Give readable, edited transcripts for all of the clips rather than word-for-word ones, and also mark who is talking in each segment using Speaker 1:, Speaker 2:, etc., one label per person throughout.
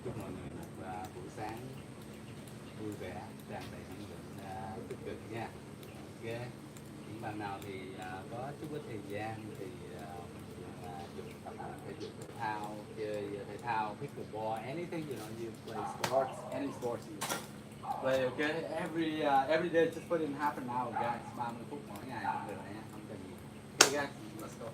Speaker 1: chúc mọi người một buổi sáng vui vẻ, tràn đầy năng lượng tích cực nha. Ok, những bạn nào thì có chút ít thời gian thì dùng tập thể dục thể thao, chơi thể thao, pickleball, anything you play sports, any sports you play. Okay, every day just put in half an hour, guys. 30 phút mỗi ngày cũng được nha, không cần gì. Okay, guys, let's go.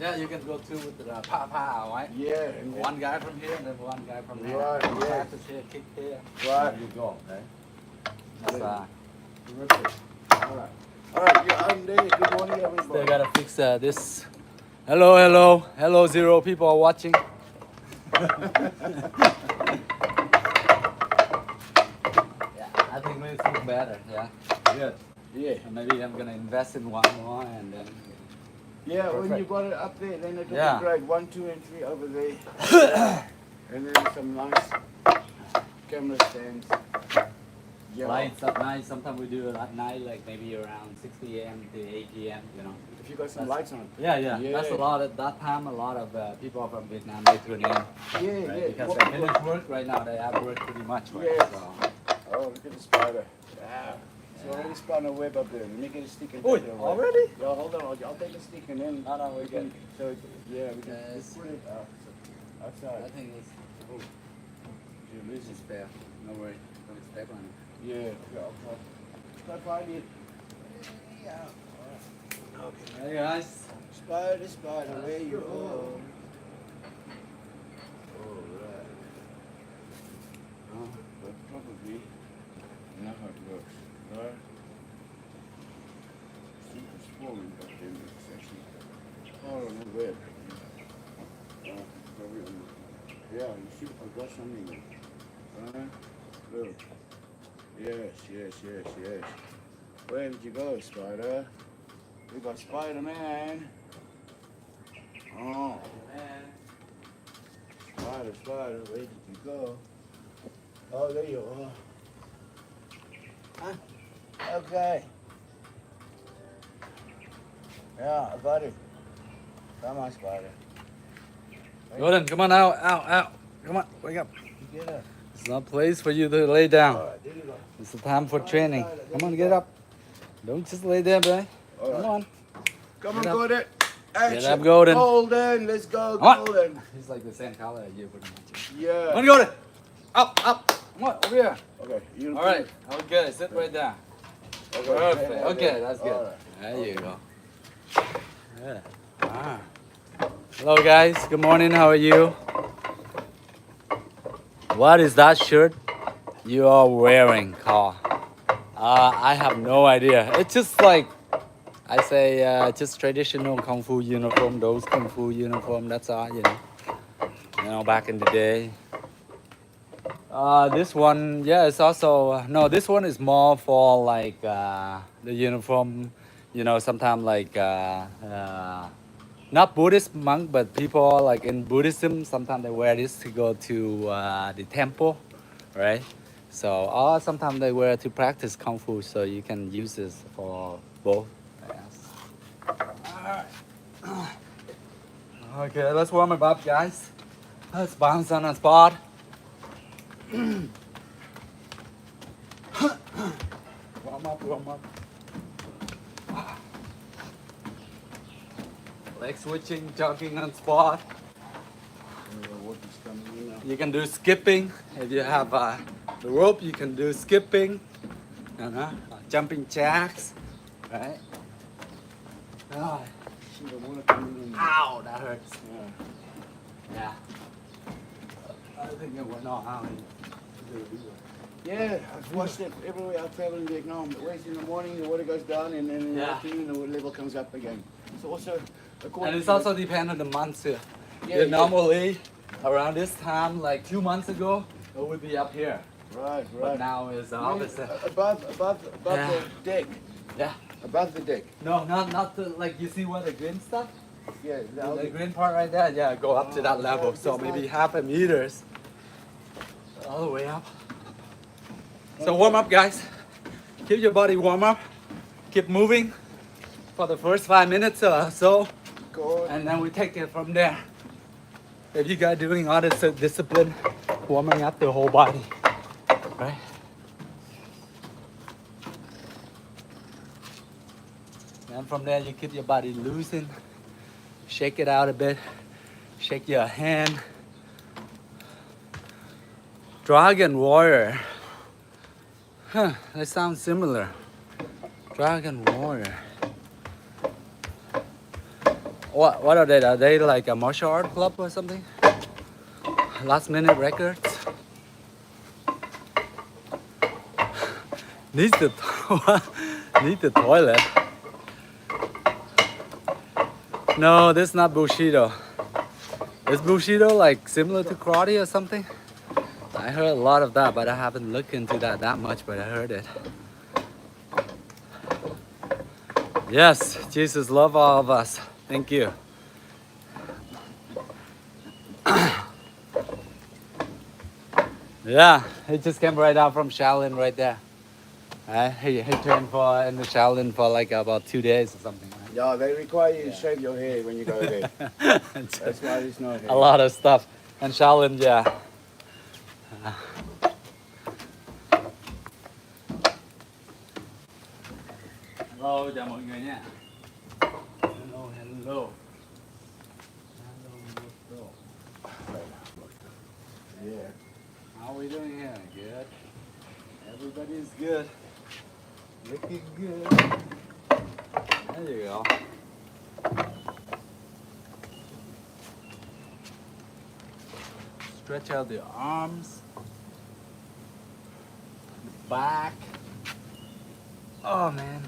Speaker 1: Yeah, you can go too with the pa, right?
Speaker 2: Yeah.
Speaker 1: One guy from here and then one guy from there.
Speaker 2: Right, yeah.
Speaker 1: Practice here, kick here.
Speaker 2: Right.
Speaker 1: You go, okay? That's
Speaker 2: Terrific. All right, you're on there. Good morning, everybody.
Speaker 1: still gotta fix this. Hello, zero people are watching. Yeah, I think this looks better, yeah. Good.
Speaker 2: Yeah.
Speaker 1: And maybe I'm gonna invest in one more and then.
Speaker 2: Yeah, when
Speaker 1: Perfect.
Speaker 2: you got it up there, then it'll
Speaker 1: Yeah.
Speaker 2: be great. 1, 2, and 3 over there. And then some nice camera stands. Yeah.
Speaker 1: Lights up night. Sometimes we do it at night, like maybe around 6 p.m. to 8 p.m. You know.
Speaker 2: If you got some
Speaker 1: That's-
Speaker 2: lights on.
Speaker 1: Yeah. That's a lot. At that time, a lot of people from Vietnam they tune in,
Speaker 2: Yeah,
Speaker 1: right?
Speaker 2: yeah.
Speaker 1: Because they finish work right now. They have work pretty much, right?
Speaker 2: Yeah.
Speaker 1: So.
Speaker 2: Oh, look at the spider. Yeah. It's already spun a web up there. Let me get a stick and
Speaker 1: Oi,
Speaker 2: take it away.
Speaker 1: already?
Speaker 2: Yeah, hold on. I'll take a stick and then.
Speaker 1: No, we
Speaker 2: we
Speaker 1: can.
Speaker 2: can. So yeah, we can
Speaker 1: Yes.
Speaker 2: just put it
Speaker 1: I
Speaker 2: outside.
Speaker 1: think it's. Oh, you lose is fair. No worry. Don't step on it.
Speaker 2: Yeah. I'll try find it. Yeah. Okay.
Speaker 1: Hey guys.
Speaker 2: Spider, spider, where you go? Alright. But probably not how it works. Right? Super swollen, but then it's actually all on the web. Probably on the, yeah, you see, I've got something there. Look. Yes. Where did you go, Spider? We got Spider-Man. Oh,
Speaker 1: Man.
Speaker 2: Spider, where did you go? Oh, there you are. Huh? Okay. Yeah, I got it. Come on, Spider.
Speaker 1: Jordan, come on out. Come on, wake up.
Speaker 2: You get up.
Speaker 1: It's not a place for you to lay down.
Speaker 2: All right, there you go.
Speaker 1: It's the time for training. Come on, get up. Don't just lay there, boy.
Speaker 2: All
Speaker 1: Come
Speaker 2: right.
Speaker 1: on.
Speaker 2: Come on,
Speaker 1: Get up.
Speaker 2: Golden. Action.
Speaker 1: up, Golden.
Speaker 2: Golden, let's go,
Speaker 1: Come on.
Speaker 2: Golden.
Speaker 1: He's like the same color as you, pretty much.
Speaker 2: Yeah.
Speaker 1: Come on, Jordan. Up. Come on, over here.
Speaker 2: Okay. You
Speaker 1: All right. Okay, sit right there. Perfect.
Speaker 2: Okay,
Speaker 1: Okay, that's good.
Speaker 2: All right.
Speaker 1: There you go. Yeah. Ah. Hello, guys. Good morning. How are you? What is that shirt you are wearing, Carl? I have no idea. It's just like I say, just traditional kung fu uniform. Those kung fu uniform. That's all, you know. You know, back in the day. This one, yeah, it's also no. This one is more for like the uniform. You know, sometimes like not Buddhist monk, but people like in Buddhism. Sometimes they wear this to go to the temple, right? So, or sometimes they wear it to practice kung fu. So you can use this for both. Yes. Alright. Okay, let's warm it up, guys. Let's bounce on a spot. Warm up. Leg switching, jogging on spot.
Speaker 2: What is coming in now?
Speaker 1: You can do skipping. If you have the rope, you can do skipping. Jumping jacks. Right? Oh,
Speaker 2: See the water coming in.
Speaker 1: ow, that hurts.
Speaker 2: Yeah.
Speaker 1: Yeah. I think it went all out.
Speaker 2: Yeah, I've watched it everywhere I travel in Vietnam. Always in the morning the water goes down and then in the
Speaker 1: Yeah.
Speaker 2: afternoon the level comes up again. It's also according
Speaker 1: And it's
Speaker 2: to
Speaker 1: also depend on the months here.
Speaker 2: Yeah,
Speaker 1: Normally, around this time, like 2 months ago, it would be up here.
Speaker 2: right.
Speaker 1: But now it's the opposite.
Speaker 2: Above
Speaker 1: Yeah.
Speaker 2: the deck.
Speaker 1: Yeah.
Speaker 2: Above the deck.
Speaker 1: No, not the, like you see where the green stuff?
Speaker 2: Yeah.
Speaker 1: The green part right there, yeah, go up to that level. So maybe half a meters. all the way up. So warm up, guys. Keep your body warm up. Keep moving for the first 5 minutes or so,
Speaker 2: Good.
Speaker 1: and then we take it from there. If you guys doing all this discipline, warming up the whole body, right? And from there, you keep your body loosened. Shake it out a bit. Shake your hand. Dragon Warrior. Huh, that sounds similar. Dragon Warrior. What are they? Are they like a martial art club or something? Last minute records? Needs the need the toilet. No, this is not Bushido. Is Bushido like similar to karate or something? I heard a lot of that, but I haven't looked into that much, but I heard it. Yes, Jesus love all of us. Thank you. Yeah, he just came right out from Shaolin right there. He trained in the Shaolin for like about 2 days or something. Right?
Speaker 2: Yeah, they require you to shave your hair when you go there. That's why there's no hair.
Speaker 1: A lot of stuff. And Shaolin, yeah. Hello, chào mọi người nha. Hello, hello.
Speaker 2: Yeah.
Speaker 1: How are we doing here? Good. Everybody's good. Looking good. There you go. Stretch out the arms, the back. Oh man.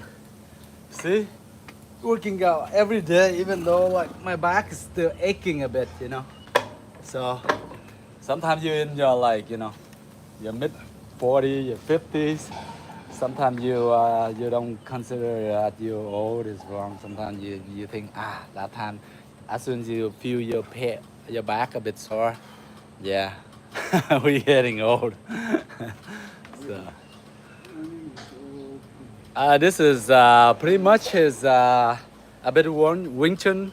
Speaker 1: See? Working out every day, even though like my back is still aching a bit, you know. So sometimes you're in your like, you know, your mid 40s, your 50s. Sometimes you don't consider that you're old is wrong. Sometimes you think that time as soon as you feel your back a bit sore, yeah, we're getting old. So this is pretty much a bit of Wing Chun,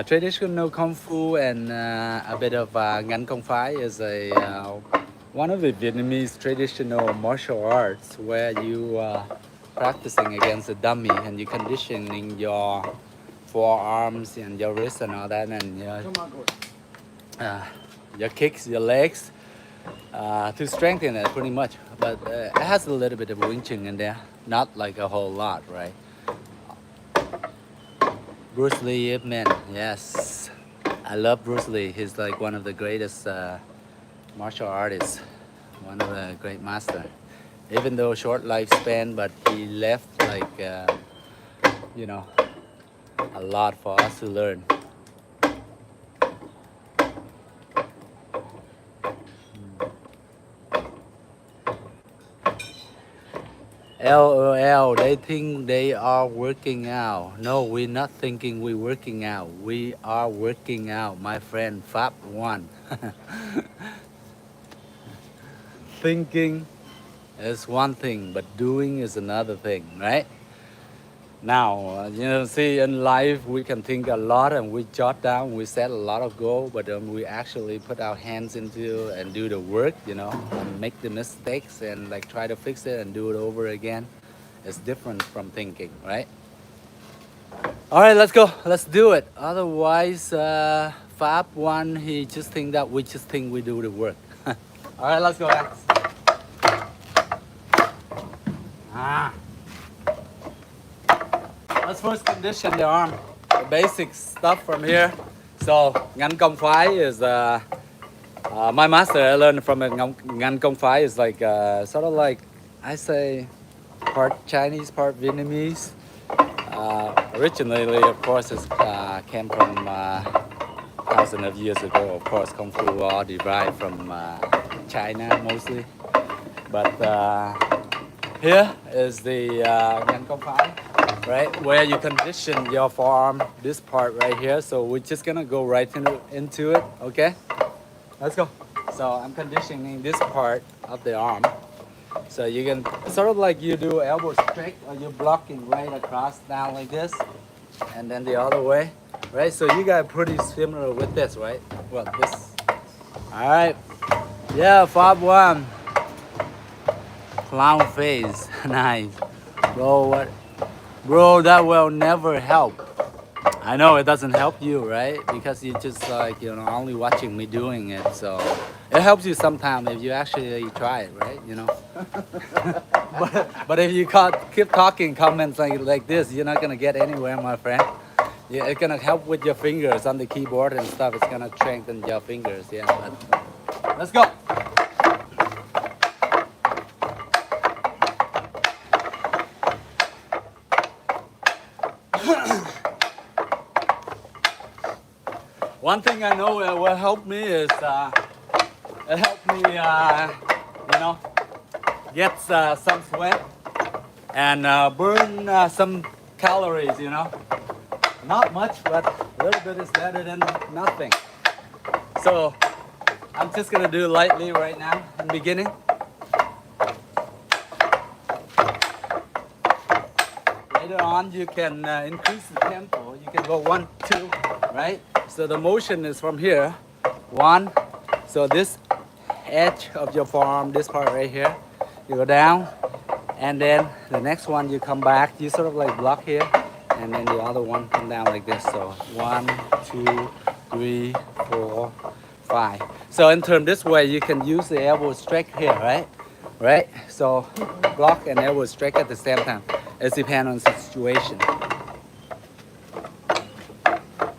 Speaker 1: traditional Kung Fu, and a bit of Ngan Kong Phai is one of the Vietnamese traditional martial arts where you are practicing against a dummy and you're conditioning your forearms and your wrists and all that, and your kicks, your legs, to strengthen it pretty much. But it has a little bit of Wing Chun in there, not like a whole lot, right? Bruce Lee, Ip Man, yes. I love Bruce Lee. He's like one of the greatest martial artists, one of the great master. Even though short lifespan, but he left like you know, a lot for us to learn. LOL, they think they are working out. No, we're not thinking we're working out. We are working out, my friend. Fab 1. Thinking is one thing, but doing is another thing, right? Now, you know, see, in life we can think a lot and we jot down, we set a lot of goals, but we actually put our hands into and do the work, you know, and make the mistakes and like try to fix it and do it over again. It's different from thinking, right? All right, let's go. Let's do it. Otherwise, Fab 1, he just think that we just think we do the work. All right, let's go, guys. Let's first condition the arm. The basic stuff from here. So, Ngan Kong Phai is my master. I learned from it. Ngan Kong Phai is like sort of like, I say, part Chinese, part Vietnamese. Originally, of course, it came from thousands of years ago. Of course, Kung Fu all derived from China mostly. But here is the Ngan Kong Phai, right? Where you condition your forearm, this part right here. So we're just gonna go right into it, okay? Let's go. So I'm conditioning this part of the arm. So you can sort of like you do elbow straight or you're blocking right across down like this and then the other way, right? So you got pretty similar with this, right? Well, this. All right. Yeah, Fab one. Clown face. Nice. Bro, what? Bro, that will never help. I know it doesn't help you, right? Because you just like, you know, only watching me doing it. So it helps you sometime if you actually try it, right? You know. but if you keep talking comments like this, you're not gonna get anywhere, my friend. Yeah, it's gonna help with your fingers on the keyboard and stuff. It's gonna strengthen your fingers. Yeah, but let's go. One thing I know will help me is it helped me, you know, get some sweat and burn some calories, you know. Not much, but a little bit is better than nothing. So I'm just gonna do lightly right now in the beginning. Later on, you can increase the tempo. You can go 1, 2, right? So the motion is from here, 1. So this edge of your forearm, this part right here, you go down, and then the next one you come back. You sort of like block here, and then the other one come down like this. So 1, 2, 3, 4, 5. So in turn this way, you can use the elbow strike here, right? Right? So block and elbow strike at the same time. It depends on the situation.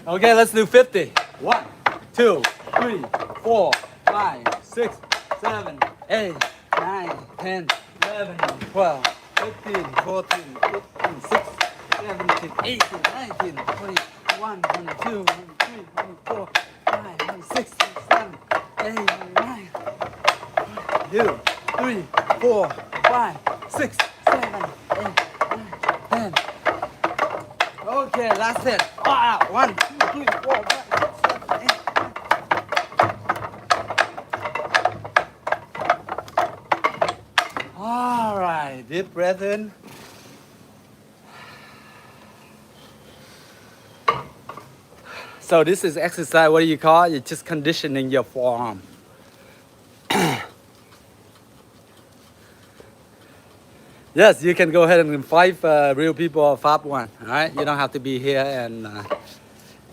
Speaker 1: Okay, let's do 50. 1, 2, 3, 4, 5, 6, 7, 8, 9, 10, 11, 12, 15, 14, 15, 16, 17, 18, 19, 20, 21, 22, 23, 24, 25, 26, 27, 28, 29, 2, 3, 4, 5, 6, 7, 8, 9, 10. Okay, last hit. 1, 2, 3, 4, 5, 6, 7, 8. All right, deep breath in. So this is exercise, what do you call it? You're just conditioning your forearm. Yes, you can go ahead and fight real people or Fab one. All right, you don't have to be here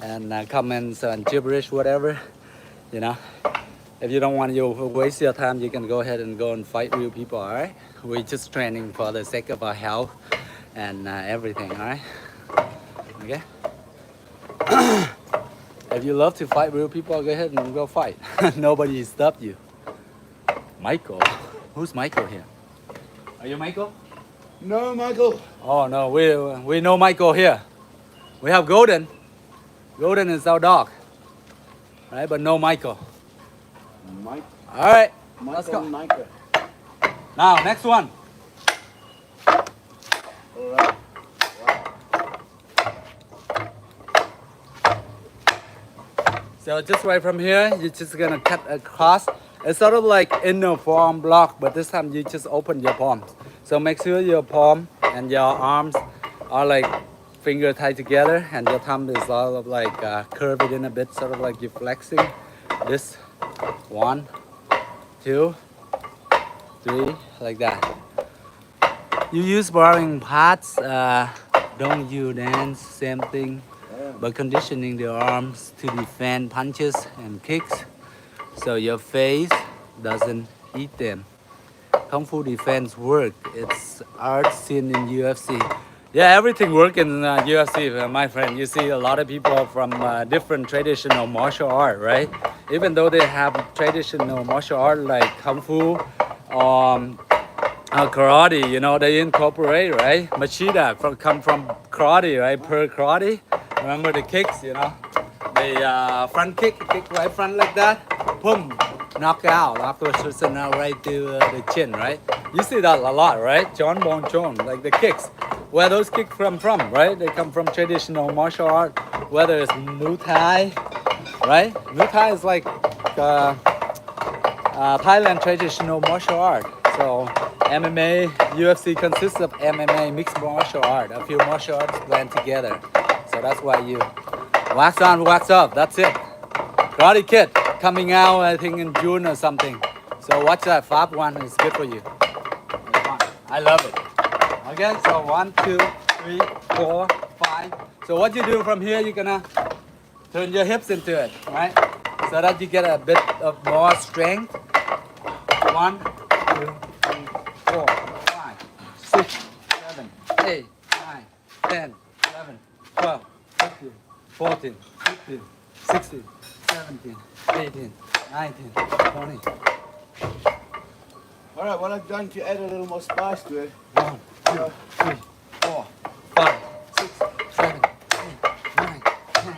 Speaker 1: and comments and gibberish, whatever. You know, if you don't want to waste your time, you can go ahead and go and fight real people. All right, we're just training for the sake of our health and everything. All right, okay. If you love to fight real people, go ahead and go fight. Nobody stopped you. Michael, who's Michael here? Are you Michael?
Speaker 2: No, Michael.
Speaker 1: Oh no, we know Michael here. We have Golden. Golden is our dog, right? But no Michael.
Speaker 2: Mike.
Speaker 1: All right,
Speaker 2: Michael,
Speaker 1: let's go.
Speaker 2: Michael.
Speaker 1: Now next one.
Speaker 2: All right.
Speaker 1: So just right from here, you're just gonna cut across. It's sort of like inner forearm block, but this time you just open your palms. So make sure your palm and your arms are like finger tied together, and your thumb is all of like curved in a bit, sort of like you're flexing. This 1, 2, 3, like that. You use sparring parts, don't you dance, same thing, but conditioning the arms to defend punches and kicks, so your face doesn't eat them. Kung Fu defense work. It's art seen in UFC. Yeah, everything work in UFC, my friend. You see a lot of people from different traditional martial art, right? Even though they have traditional martial art like Kung Fu, karate, you know, they incorporate, right? Machida come from karate, right? Per karate. Remember the kicks, you know? The front kick right front like that. Boom. Knock out, knock the person out right to the chin, right? You see that a lot, right? John Bon Chon, like the kicks. Where those kicks come from, right? They come from traditional martial art, whether it's Muay Thai, right? Muay Thai is like Thailand traditional martial art. So MMA, UFC consists of MMA, mixed martial art, a few martial arts blend together. So that's why you wax on, wax off. That's it. Karate Kid coming out, I think in June or something. So watch that Fab one. It's good for you. It's fun. I love it. Okay, so 1, 2, 3, 4, 5. So what you do from here, you're gonna turn your hips into it, right? So that you get a bit of more strength. 1, 2, 3, 4, 5, 6, 7, 8, 9, 10, 11, 12, 13, 14, 15, 16, 17, 18, 19, 20.
Speaker 2: All right, what I've done to add a little more spice to it.
Speaker 1: 1, 2, 3, 4, 5, 6, 7, 8, 9, 10,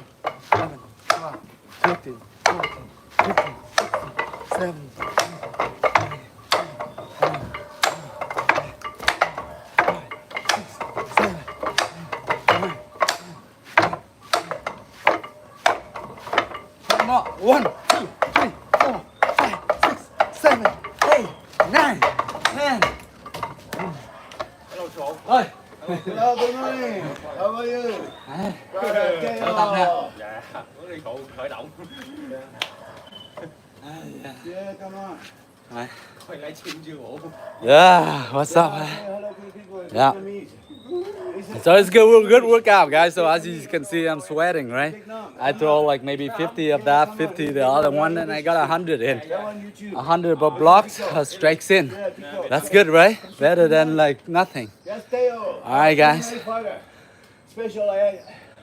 Speaker 1: 11, 12, 13, 14, 15, 16, 17, 1, 2, 3, 4, 5, 6, 7, 8, 9, 10.
Speaker 2: Hello, Sean.
Speaker 1: Ơi.
Speaker 2: Hello, good morning. How are you?
Speaker 1: Đấy.
Speaker 2: Okay,
Speaker 1: Đỡ tâm ha.
Speaker 3: Dạ, muốn đi phụ khởi động.
Speaker 2: Yeah, come on.
Speaker 1: Đấy.
Speaker 3: Quay lại chim chưa ngủ.
Speaker 1: Yeah, what's up?
Speaker 2: Say hello to the people.
Speaker 1: Yeah. So it's good workout, guys. So as you can see, I'm sweating, right? I throw like maybe 50 of that, 50 the other one, and I got 100 in. 100 but blocks, strikes in. That's good, right? Better than like nothing. All right, guys.
Speaker 2: Special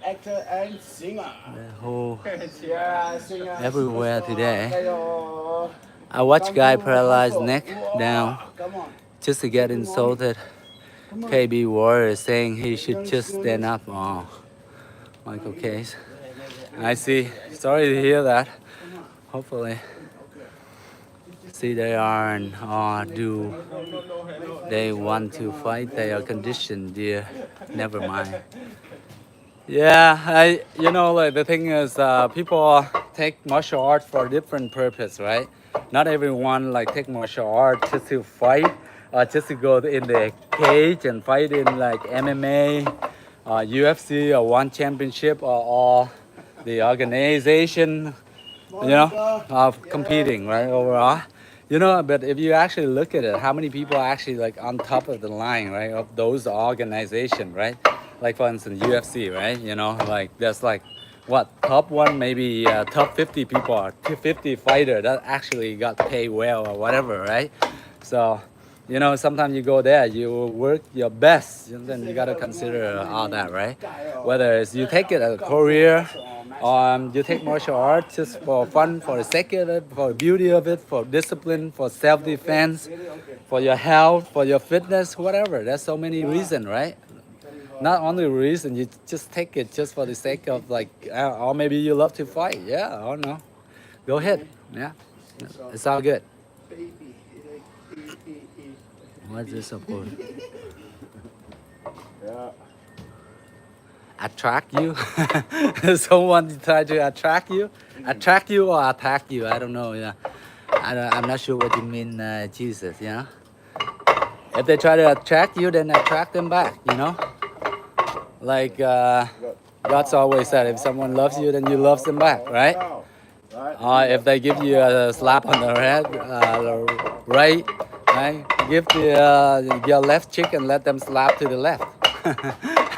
Speaker 2: actor and singer.
Speaker 1: The whole
Speaker 2: Yeah, singer.
Speaker 1: everywhere today.
Speaker 2: Hello.
Speaker 1: I watch guy paralyzed neck down
Speaker 2: Come on.
Speaker 1: just to get insulted. KB Warrior saying he should just stand up. Oh, Michael Case. I see. Sorry to hear that. Hopefully, see they aren't or do they want to fight? They are conditioned, dear. Never mind. Yeah, like the thing is, people take martial arts for different purpose, right? Not everyone like take martial art just to fight, or just to go in the cage and fight in like MMA, UFC, or one championship, or the organization, of competing, right? Overall, but if you actually look at it, how many people are actually like on top of the line, right? Of those organizations, right? Like for instance, UFC, right? Like there's like what top one, maybe top 50 people or 50 fighter that actually got paid well or whatever, right? So, sometimes you go there, you work your best, and then you gotta consider all that, right? Whether it's you take it as a career, or you take martial arts just for fun, for the sake of it, for the beauty of it, for discipline, for self-defense, for your health, for your fitness, whatever. There's so many reasons, right? Not only reason, you just take it just for the sake of like, or maybe you love to fight. Yeah, I don't know. Go ahead. Yeah, it's all good. What's this supposed?
Speaker 2: Yeah.
Speaker 1: Attract you? Someone try to attract you? Attract you or attack you? I don't know. Yeah, I'm not sure what you mean, Jesus. If they try to attract you, then attract them back. Like God's always said, if someone loves you, then you love them back, right? If they give you a slap on the head, right? Give your left cheek and let them slap to the left.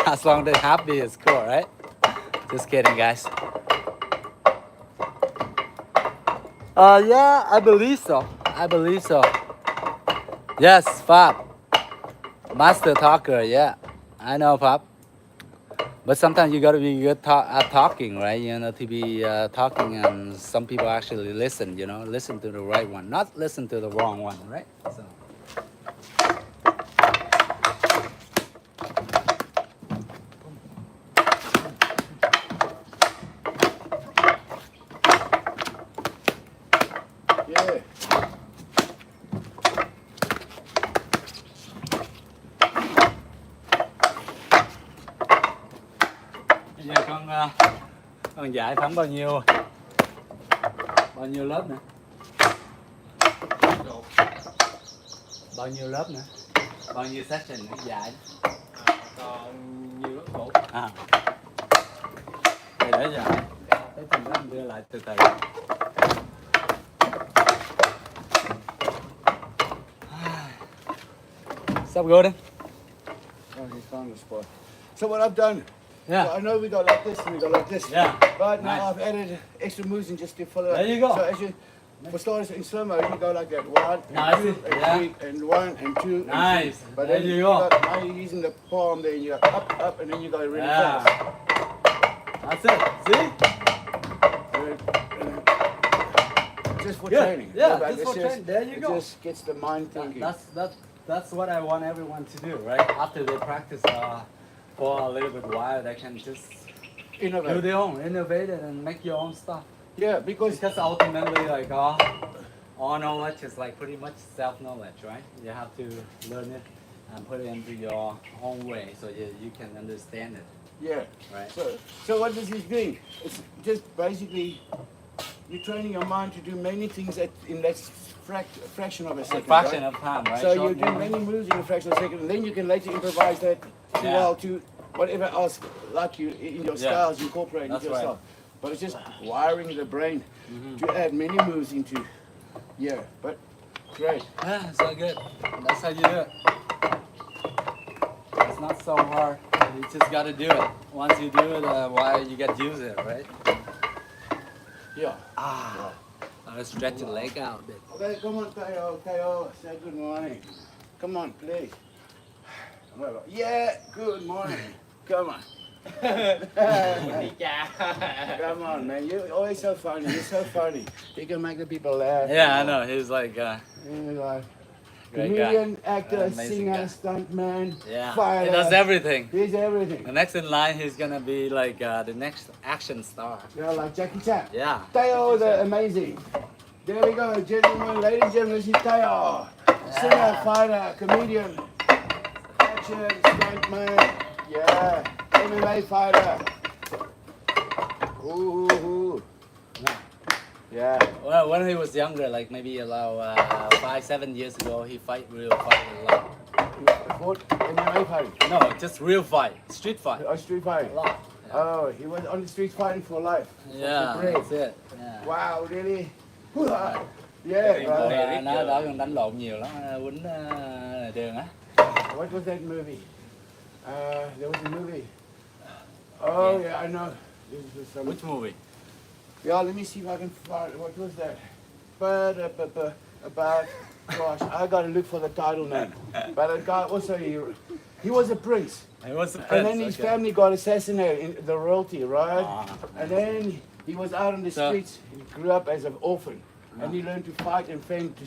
Speaker 1: As long as they're happy, it's cool, right? Just kidding, guys. Yeah, I believe so. Yes, Fab. Master talker, yeah. I know, Fab. But sometimes you gotta be good at talking, right? To be talking, and some people actually listen. Listen to the right one, not listen to the wrong one, right? So.
Speaker 2: Yeah.
Speaker 1: Bây giờ con giải phóng bao nhiêu lớp nữa? bao nhiêu lớp nữa, bao nhiêu session nữa dài?
Speaker 3: Còn nhiều lắm cậu.
Speaker 1: À, để giờ cái phần đó mình đưa lại từ từ. Sắp good then?
Speaker 2: Oh, he found the spot. So what I've done,
Speaker 1: Yeah.
Speaker 2: so I know we got like this and we got like this.
Speaker 1: Yeah.
Speaker 2: But now
Speaker 1: Nice.
Speaker 2: I've added extra moves in just to follow.
Speaker 1: There you go.
Speaker 2: So as you, for starters in slow mo, you go like that. 1,
Speaker 1: Nice.
Speaker 2: 2, and
Speaker 1: Yeah.
Speaker 2: 3, and 1, and 2,
Speaker 1: Nice.
Speaker 2: and 3. But
Speaker 1: There
Speaker 2: then
Speaker 1: you go.
Speaker 2: now you're using the palm there, and you're up, and then you go really
Speaker 1: Yeah.
Speaker 2: fast.
Speaker 1: That's it. See?
Speaker 2: And just for
Speaker 1: Good.
Speaker 2: training.
Speaker 1: Yeah,
Speaker 2: but
Speaker 1: just
Speaker 2: it's
Speaker 1: for training. There you
Speaker 2: it
Speaker 1: go.
Speaker 2: just gets the mind thinking.
Speaker 1: That's what I want everyone to do, right? After they practice for a little bit while, they can just do
Speaker 2: Innovate.
Speaker 1: their own, innovate it, and make your own stuff.
Speaker 2: Yeah, because
Speaker 1: Because ultimately, like all knowledge is like pretty much self-knowledge, right? You have to learn it and put it into your own way so you can understand it,
Speaker 2: yeah.
Speaker 1: right?
Speaker 2: So what this is doing? It's just basically you're training your mind to do many things in that fraction of a
Speaker 1: A
Speaker 2: second.
Speaker 1: fraction
Speaker 2: right?
Speaker 1: of time, right?
Speaker 2: So
Speaker 1: Short
Speaker 2: you do
Speaker 1: movement.
Speaker 2: many moves in a fraction of a second, and then you can later improvise that
Speaker 1: Yeah.
Speaker 2: well to whatever else like you in your
Speaker 1: Yeah.
Speaker 2: styles you incorporate
Speaker 1: That's
Speaker 2: into
Speaker 1: right.
Speaker 2: yourself. But it's just wiring the brain to add many moves into. Yeah, but great.
Speaker 1: Yeah, so good. That's how you do it. It's not so hard. You just got to do it. Once you do it, why you get used to it, right?
Speaker 2: Yeah.
Speaker 1: Ah, I'll stretch the leg out a bit.
Speaker 2: Okay, come on, Teo, say good morning. Come on, please. Yeah, good morning. Come on.
Speaker 3: Đi cha.
Speaker 2: Come on, man. You're always so funny. You're so funny. You can make the people laugh.
Speaker 1: Yeah, I know. He's like,
Speaker 2: You're like
Speaker 1: great
Speaker 2: comedian,
Speaker 1: guy.
Speaker 2: actor,
Speaker 1: Amazing
Speaker 2: singer,
Speaker 1: guy.
Speaker 2: stuntman,
Speaker 1: Yeah,
Speaker 2: fighter.
Speaker 1: he does everything.
Speaker 2: He's everything.
Speaker 1: The next in line, he's gonna be like the next action star.
Speaker 2: You're like Jackie Chan.
Speaker 1: Yeah.
Speaker 2: Teo the amazing. There we go, gentlemen, ladies and gentlemen, this is Teo. Singer, fighter, comedian, action, stuntman, yeah, MMA fighter. Ooh. Yeah.
Speaker 1: Well, when he was younger, like maybe about 5-7 years ago, he fight a lot.
Speaker 2: What? MMA fighting?
Speaker 1: No, just real fight, street fight.
Speaker 2: Oh, street fighting.
Speaker 1: A lot.
Speaker 2: Oh, he was on the streets fighting for life.
Speaker 1: Yeah,
Speaker 2: Great.
Speaker 1: that's it. Yeah.
Speaker 2: Wow, really? Yeah,
Speaker 1: Nó
Speaker 2: brother.
Speaker 1: đó còn đánh lộn nhiều lắm, quýnh đường á.
Speaker 2: What was that movie? There was a movie. Oh, yeah, I know. This was some...
Speaker 1: Which movie?
Speaker 2: Yeah, let me see if I can find what was that. About gosh, I gotta look for the title name. But a guy also he was a prince.
Speaker 1: It was the
Speaker 2: And
Speaker 1: Prince,
Speaker 2: then his
Speaker 1: okay.
Speaker 2: family got assassinated in the royalty, right?
Speaker 1: Ah,
Speaker 2: And then he was out on the
Speaker 1: So-
Speaker 2: streets. He grew up as an orphan. And he learned to fight and fend to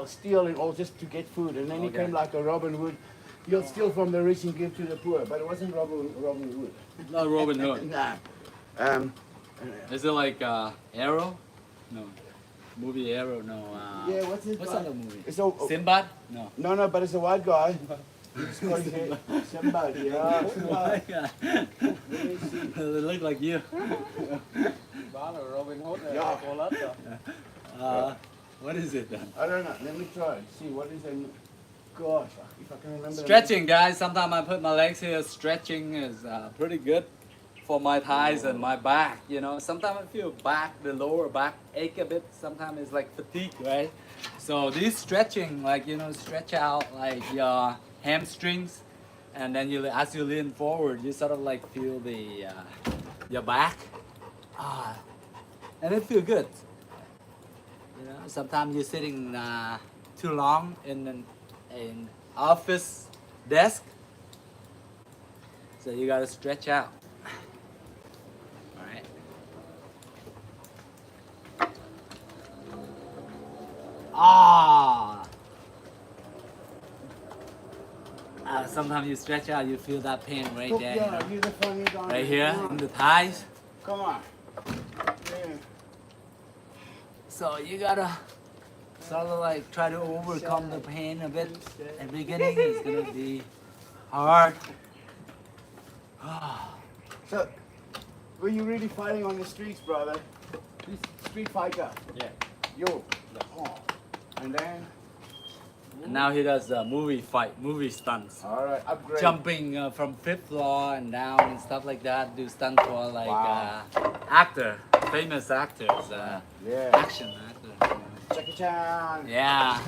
Speaker 2: steal and all just to get food. And then he
Speaker 1: Okay.
Speaker 2: came like a Robin Hood. He'll steal from the rich and give to the poor. But it wasn't Robin Hood.
Speaker 1: Not Robin Hood.
Speaker 2: Nah.
Speaker 1: Is it like Arrow? No. Movie Arrow? No.
Speaker 2: Yeah, what's his
Speaker 1: What's
Speaker 2: name?
Speaker 1: that movie?
Speaker 2: It's a,
Speaker 1: Sinbad? No.
Speaker 2: no, but it's a white guy. He's got his head. Somebody, yeah. Somebody. Let me see.
Speaker 1: They look like you.
Speaker 3: Đó là Robin Hood rồi,
Speaker 2: Yeah.
Speaker 3: cô lớp rồi.
Speaker 1: What is it then?
Speaker 2: I don't know. Let me try. See, what is it? Gosh, if I can remember. the
Speaker 1: Stretching, guys. Sometimes I put my legs here. Stretching is pretty good for my thighs and my back. You know, sometimes I feel the lower back ache a bit. Sometimes it's like fatigue, right? So this stretching, like stretch out like your hamstrings, and then as you lean forward, you sort of like feel your back, and it feels good. You know, sometimes you're sitting too long in an office desk, so you gotta stretch out. All right. Sometimes you stretch out, you feel that pain right there. You know?
Speaker 2: Yeah, you're the funny guy.
Speaker 1: Right here
Speaker 2: Come
Speaker 1: in
Speaker 2: on.
Speaker 1: the thighs.
Speaker 2: Come on. Yeah.
Speaker 1: So you gotta sort of like try to overcome the pain a bit. At the beginning it's gonna be hard.
Speaker 2: So, were you really fighting on the streets, brother? Street fighter.
Speaker 3: Yeah.
Speaker 2: You. Oh. And then
Speaker 1: And now he does movie stunts.
Speaker 2: All right, upgrade.
Speaker 1: Jumping from fifth floor and down and stuff like that. Do stunts for like
Speaker 2: Wow.
Speaker 1: famous actors,
Speaker 2: Yeah.
Speaker 1: action actors.
Speaker 2: Jackie Chan.
Speaker 1: Yeah,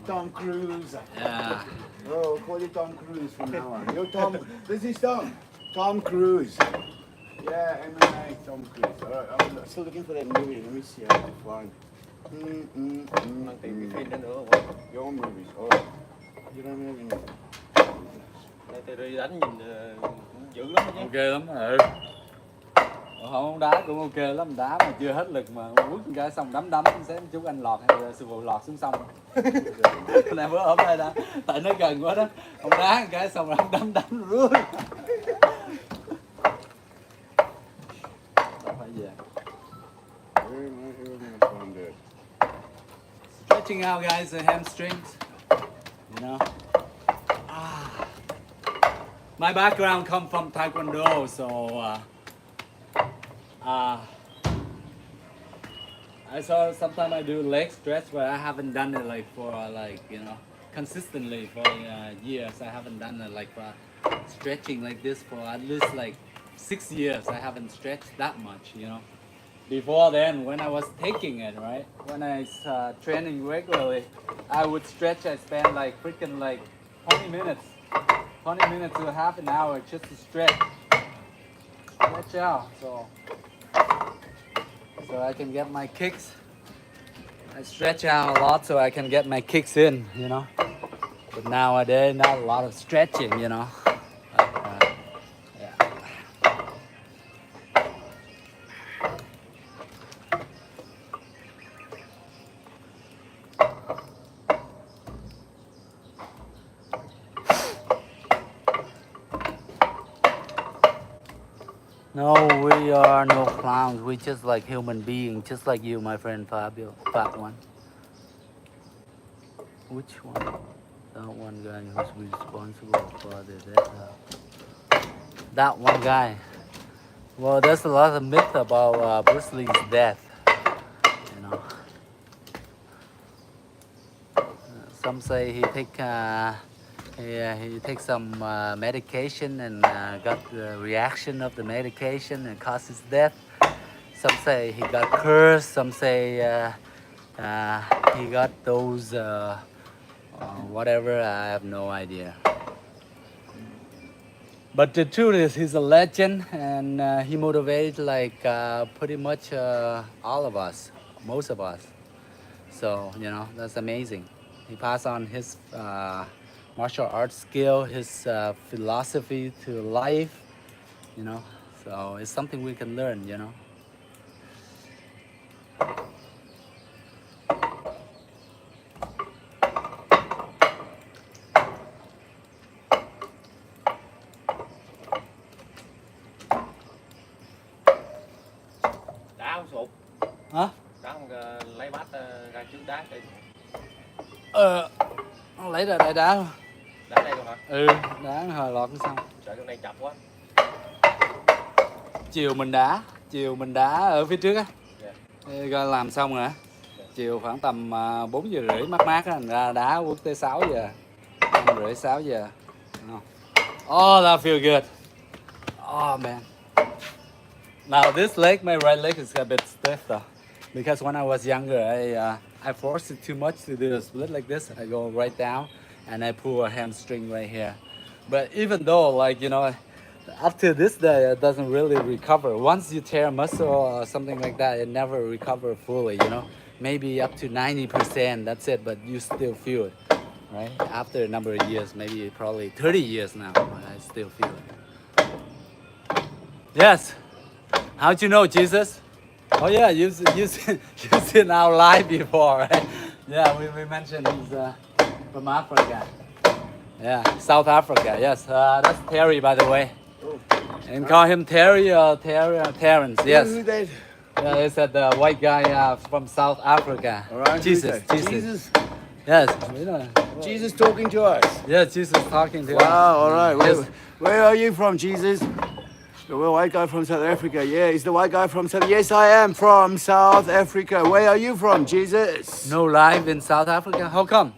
Speaker 2: Tom Cruise.
Speaker 1: yeah.
Speaker 2: Oh, call you Tom Cruise from now on. You're Tom. This is Tom. Tom Cruise. Yeah, MMA, Tom Cruise. All right, I'm still looking for that movie. Let me see how to find.
Speaker 3: Mang tìm cái phim đó nữa không?
Speaker 2: Your movies. Oh, you don't have any.
Speaker 3: Đây tôi đi đánh nhìn cũng dữ lắm đó chứ.
Speaker 1: Ok lắm. Ừ. Không đá cũng ok lắm, đá mà chưa hết lực mà quất cái xong đấm xém chút anh lọt hay là sư phụ lọt xuống sông. Này bữa ốm đây đã, tại nó gần quá đó, ông đá cái xong rồi đấm rưới. Phải về.
Speaker 2: Where am I gonna find it?
Speaker 1: Stretching out, guys, the hamstrings. You know. My background come from Taekwondo, so. I saw sometimes I do leg stretch, but I haven't done it like for consistently for years. I haven't done it like stretching like this for at least like 6 years. I haven't stretched that much, you know. Before then, when I was taking it, right, when I was training regularly, I would stretch. I spend like freaking like 20 minutes to half an hour just to stretch out. So I can get my kicks. I stretch out a lot so I can get my kicks in, you know. But nowadays, not a lot of stretching, you know. Yeah. No, we are no clowns. We just like human beings, just like you, my friend Fabio. Fat one. Which one? That one guy who's responsible for the death. That one guy. Well, there's a lot of myth about Bruce Lee's death. You know. Some say he takes some medication and got the reaction of the medication and caused his death. Some say he got cursed. Some say he got those whatever. I have no idea. But the truth is, he's a legend, and he motivates like pretty much all of us, most of us. So you know, that's amazing. He passed on his martial arts skill, his philosophy to life, you know. So it's something we can learn, you know.
Speaker 3: Đá không sụp.
Speaker 1: Hả?
Speaker 3: Đá không lấy bát ra trước đá cho.
Speaker 1: Nó lấy ra đại đá luôn.
Speaker 3: Đá đây luôn hả?
Speaker 1: Ừ, đá hồi lọt cái xong.
Speaker 3: Sợ chỗ này chập quá.
Speaker 1: Chiều mình đá ở phía trước á.
Speaker 3: Yeah.
Speaker 1: Rồi làm xong rồi. Chiều khoảng tầm 4 giờ rưỡi mát á, thành ra đá quất tới 6 giờ. 5 rưỡi 6 giờ. Oh, that feel good. Oh man. Now this leg, my right leg is a bit stiff though. Because when I was younger, I forced it too much to do a split like this. I go right down and I pull a hamstring right here. But even though, like, you know, up to this day, it doesn't really recover. Once you tear a muscle or something like that, it never recovers fully, you know. Maybe up to 90%, that's it, but you still feel it, right? After a number of years, maybe probably 30 years now, I still feel it. Yes. How'd you know, Jesus? Oh yeah, you've seen our live before, right? Yeah, we mentioned he's from Africa. Yeah, South Africa, yes. That's Terry, by the way. And call him Terry or Terrence, yes.
Speaker 2: Who that?
Speaker 1: Yeah, they said the white guy from South Africa.
Speaker 2: All right,
Speaker 1: Jesus.
Speaker 2: Jesus.
Speaker 1: Yes, we know.
Speaker 2: Jesus talking to us.
Speaker 1: Yeah, Jesus talking to us.
Speaker 2: Wow, all right.
Speaker 1: Yes.
Speaker 2: Where are you from, Jesus? The white guy from South Africa. Yeah, he's the white guy from South. Yes, I am from South Africa. Where are you from, Jesus?
Speaker 1: No live in South Africa? How come?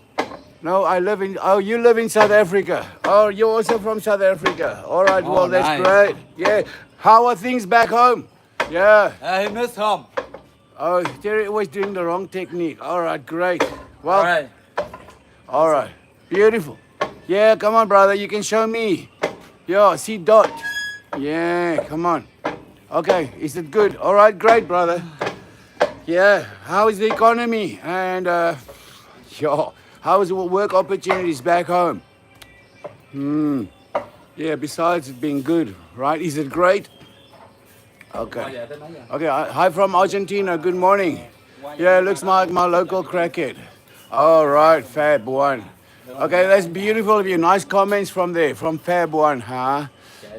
Speaker 2: No, I live in. Oh, you live in South Africa. Oh, you're also from South Africa. All right.
Speaker 1: Oh,
Speaker 2: Well, that's
Speaker 1: nice.
Speaker 2: great. Yeah. How are things back home? Yeah.
Speaker 1: He missed home.
Speaker 2: Oh, they're always doing the wrong technique. All right. Great. Well.
Speaker 1: All right.
Speaker 2: All right. Beautiful. Yeah. Come on, brother. You can show me. Yeah. See dot. Yeah. Come on. Okay. Is it good? All right. Great, brother. Yeah. How is the economy? And yeah. How is the work opportunities back home? Yeah, besides it being good, right? Is it great? Okay. Okay, hi from Argentina. Good morning. Yeah, looks like my local crackhead. All right, Fab One. Okay, that's beautiful of you. Nice comments from there, from Fab One, huh?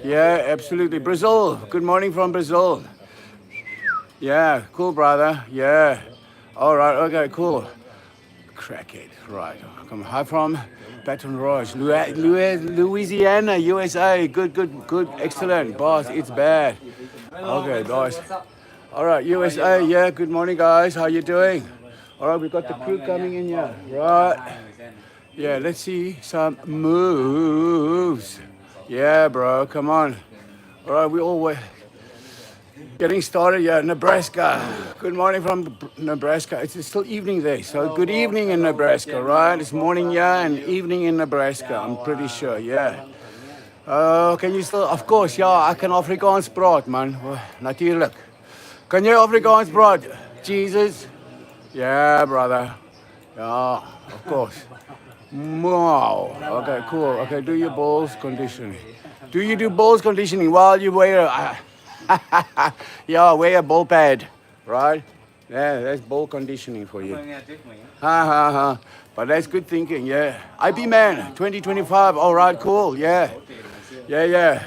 Speaker 2: Yeah, absolutely. Brazil. Good morning from Brazil. Yeah, cool, brother. Yeah. All right, okay, cool. Crackhead, right. Come hi from Baton Rouge, Louisiana, USA. Good, excellent, boss. It's bad. Okay, guys. All right, USA. Yeah, good morning, guys. How you doing? All right, we've got the crew coming in here. Right. Yeah, let's see some moves. Yeah, bro, come on. All right, we all getting started, yeah, Nebraska. Good morning from Nebraska. It's still evening there, so good evening in Nebraska, right? It's morning, yeah, and evening in Nebraska, I'm pretty sure, yeah. Can you still, of course, ja, ek kan Afrikaans praat, man. Natuurlijk. Kan jy Afrikaans praat? Jesus? Yeah, brother. Yeah, of course. Wow. Okay, cool. Okay, do your balls conditioning. Do you do balls conditioning while you wear yeah, wear a ball pad, right? Yeah, that's ball conditioning for you. But that's good thinking, yeah. IP man, 2025, all right, cool, yeah. Yeah.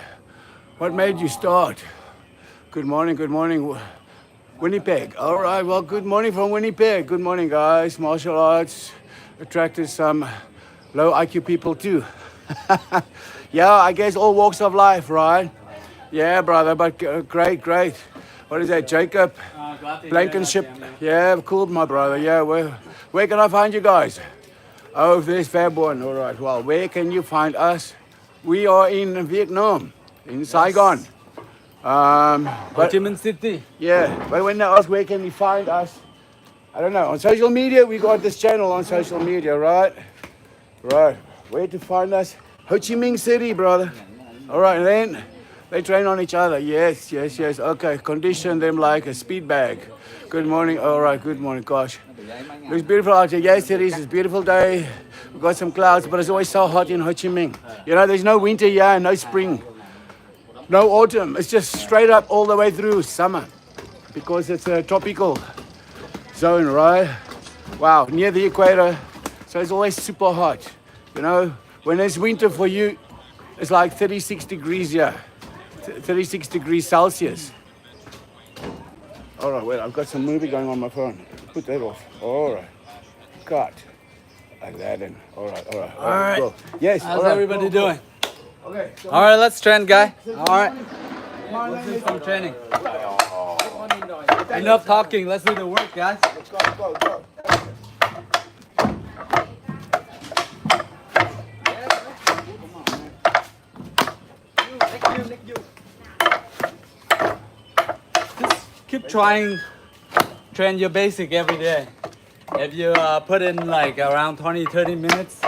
Speaker 2: What made you start? Good morning. Winnipeg, all right, well, good morning from Winnipeg. Good morning, guys. Martial arts attracted some low IQ people too. Yeah, I guess all walks of life, right? Yeah, brother, but great. What is that, Jacob? Blankenship. Yeah, cool, my brother. Yeah, where can I find you guys? Oh, there's Fab One. All right, well, where can you find us? We are in Vietnam, in Saigon.
Speaker 1: Ho Chi Minh City.
Speaker 2: Yeah, but when they ask where can you find us, I don't know. On social media, we got this channel on social media, right? Right. Where to find us? Ho Chi Minh City, brother. All right, and then they train on each other. Yes. Okay, condition them like a speed bag. Good morning. All right, good morning. Gosh, looks beautiful out here. Yes, it is. It's a beautiful day. We've got some clouds, but it's always so hot in Ho Chi Minh. You know, there's no winter here, no spring, no autumn. It's just straight up all the way through summer because it's a tropical zone, right? Wow, near the equator. So it's always super hot. You know, when it's winter for you, it's like 36 degrees here. 36 degrees Celsius. All right, wait, I've got some movie going on my phone. Put that off. All right. Cut. Like that then. All right. Go. Yes.
Speaker 1: How's everybody doing?
Speaker 2: Okay.
Speaker 1: All right, let's train, guy. All right. Let's do some training. Enough talking. Let's do the work, guys.
Speaker 2: Go.
Speaker 1: Keep trying, train your basic every day. If you put in like around 20-30 minutes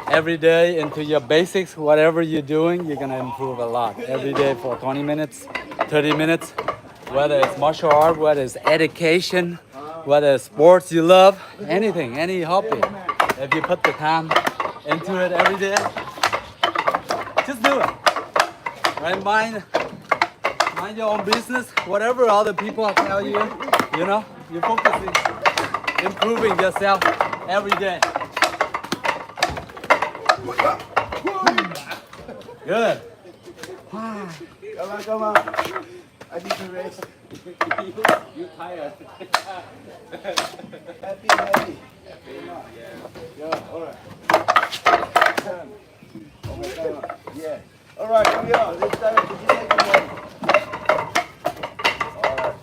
Speaker 1: every day into your basics, whatever you're doing, you're gonna improve a lot. Every day for 20 minutes, 30 minutes, whether it's martial art, whether it's education, whether it's sports you love, anything, any hobby. If you put the time into it every day, just do it. Right? Mind your own business. Whatever other people tell you, you know, you're focusing, improving yourself every day. Good.
Speaker 2: Come on. I need to rest.
Speaker 1: You tired.
Speaker 2: Happy. Yeah, all right. Yeah. All right, here we are. Let's start with the second one. All right.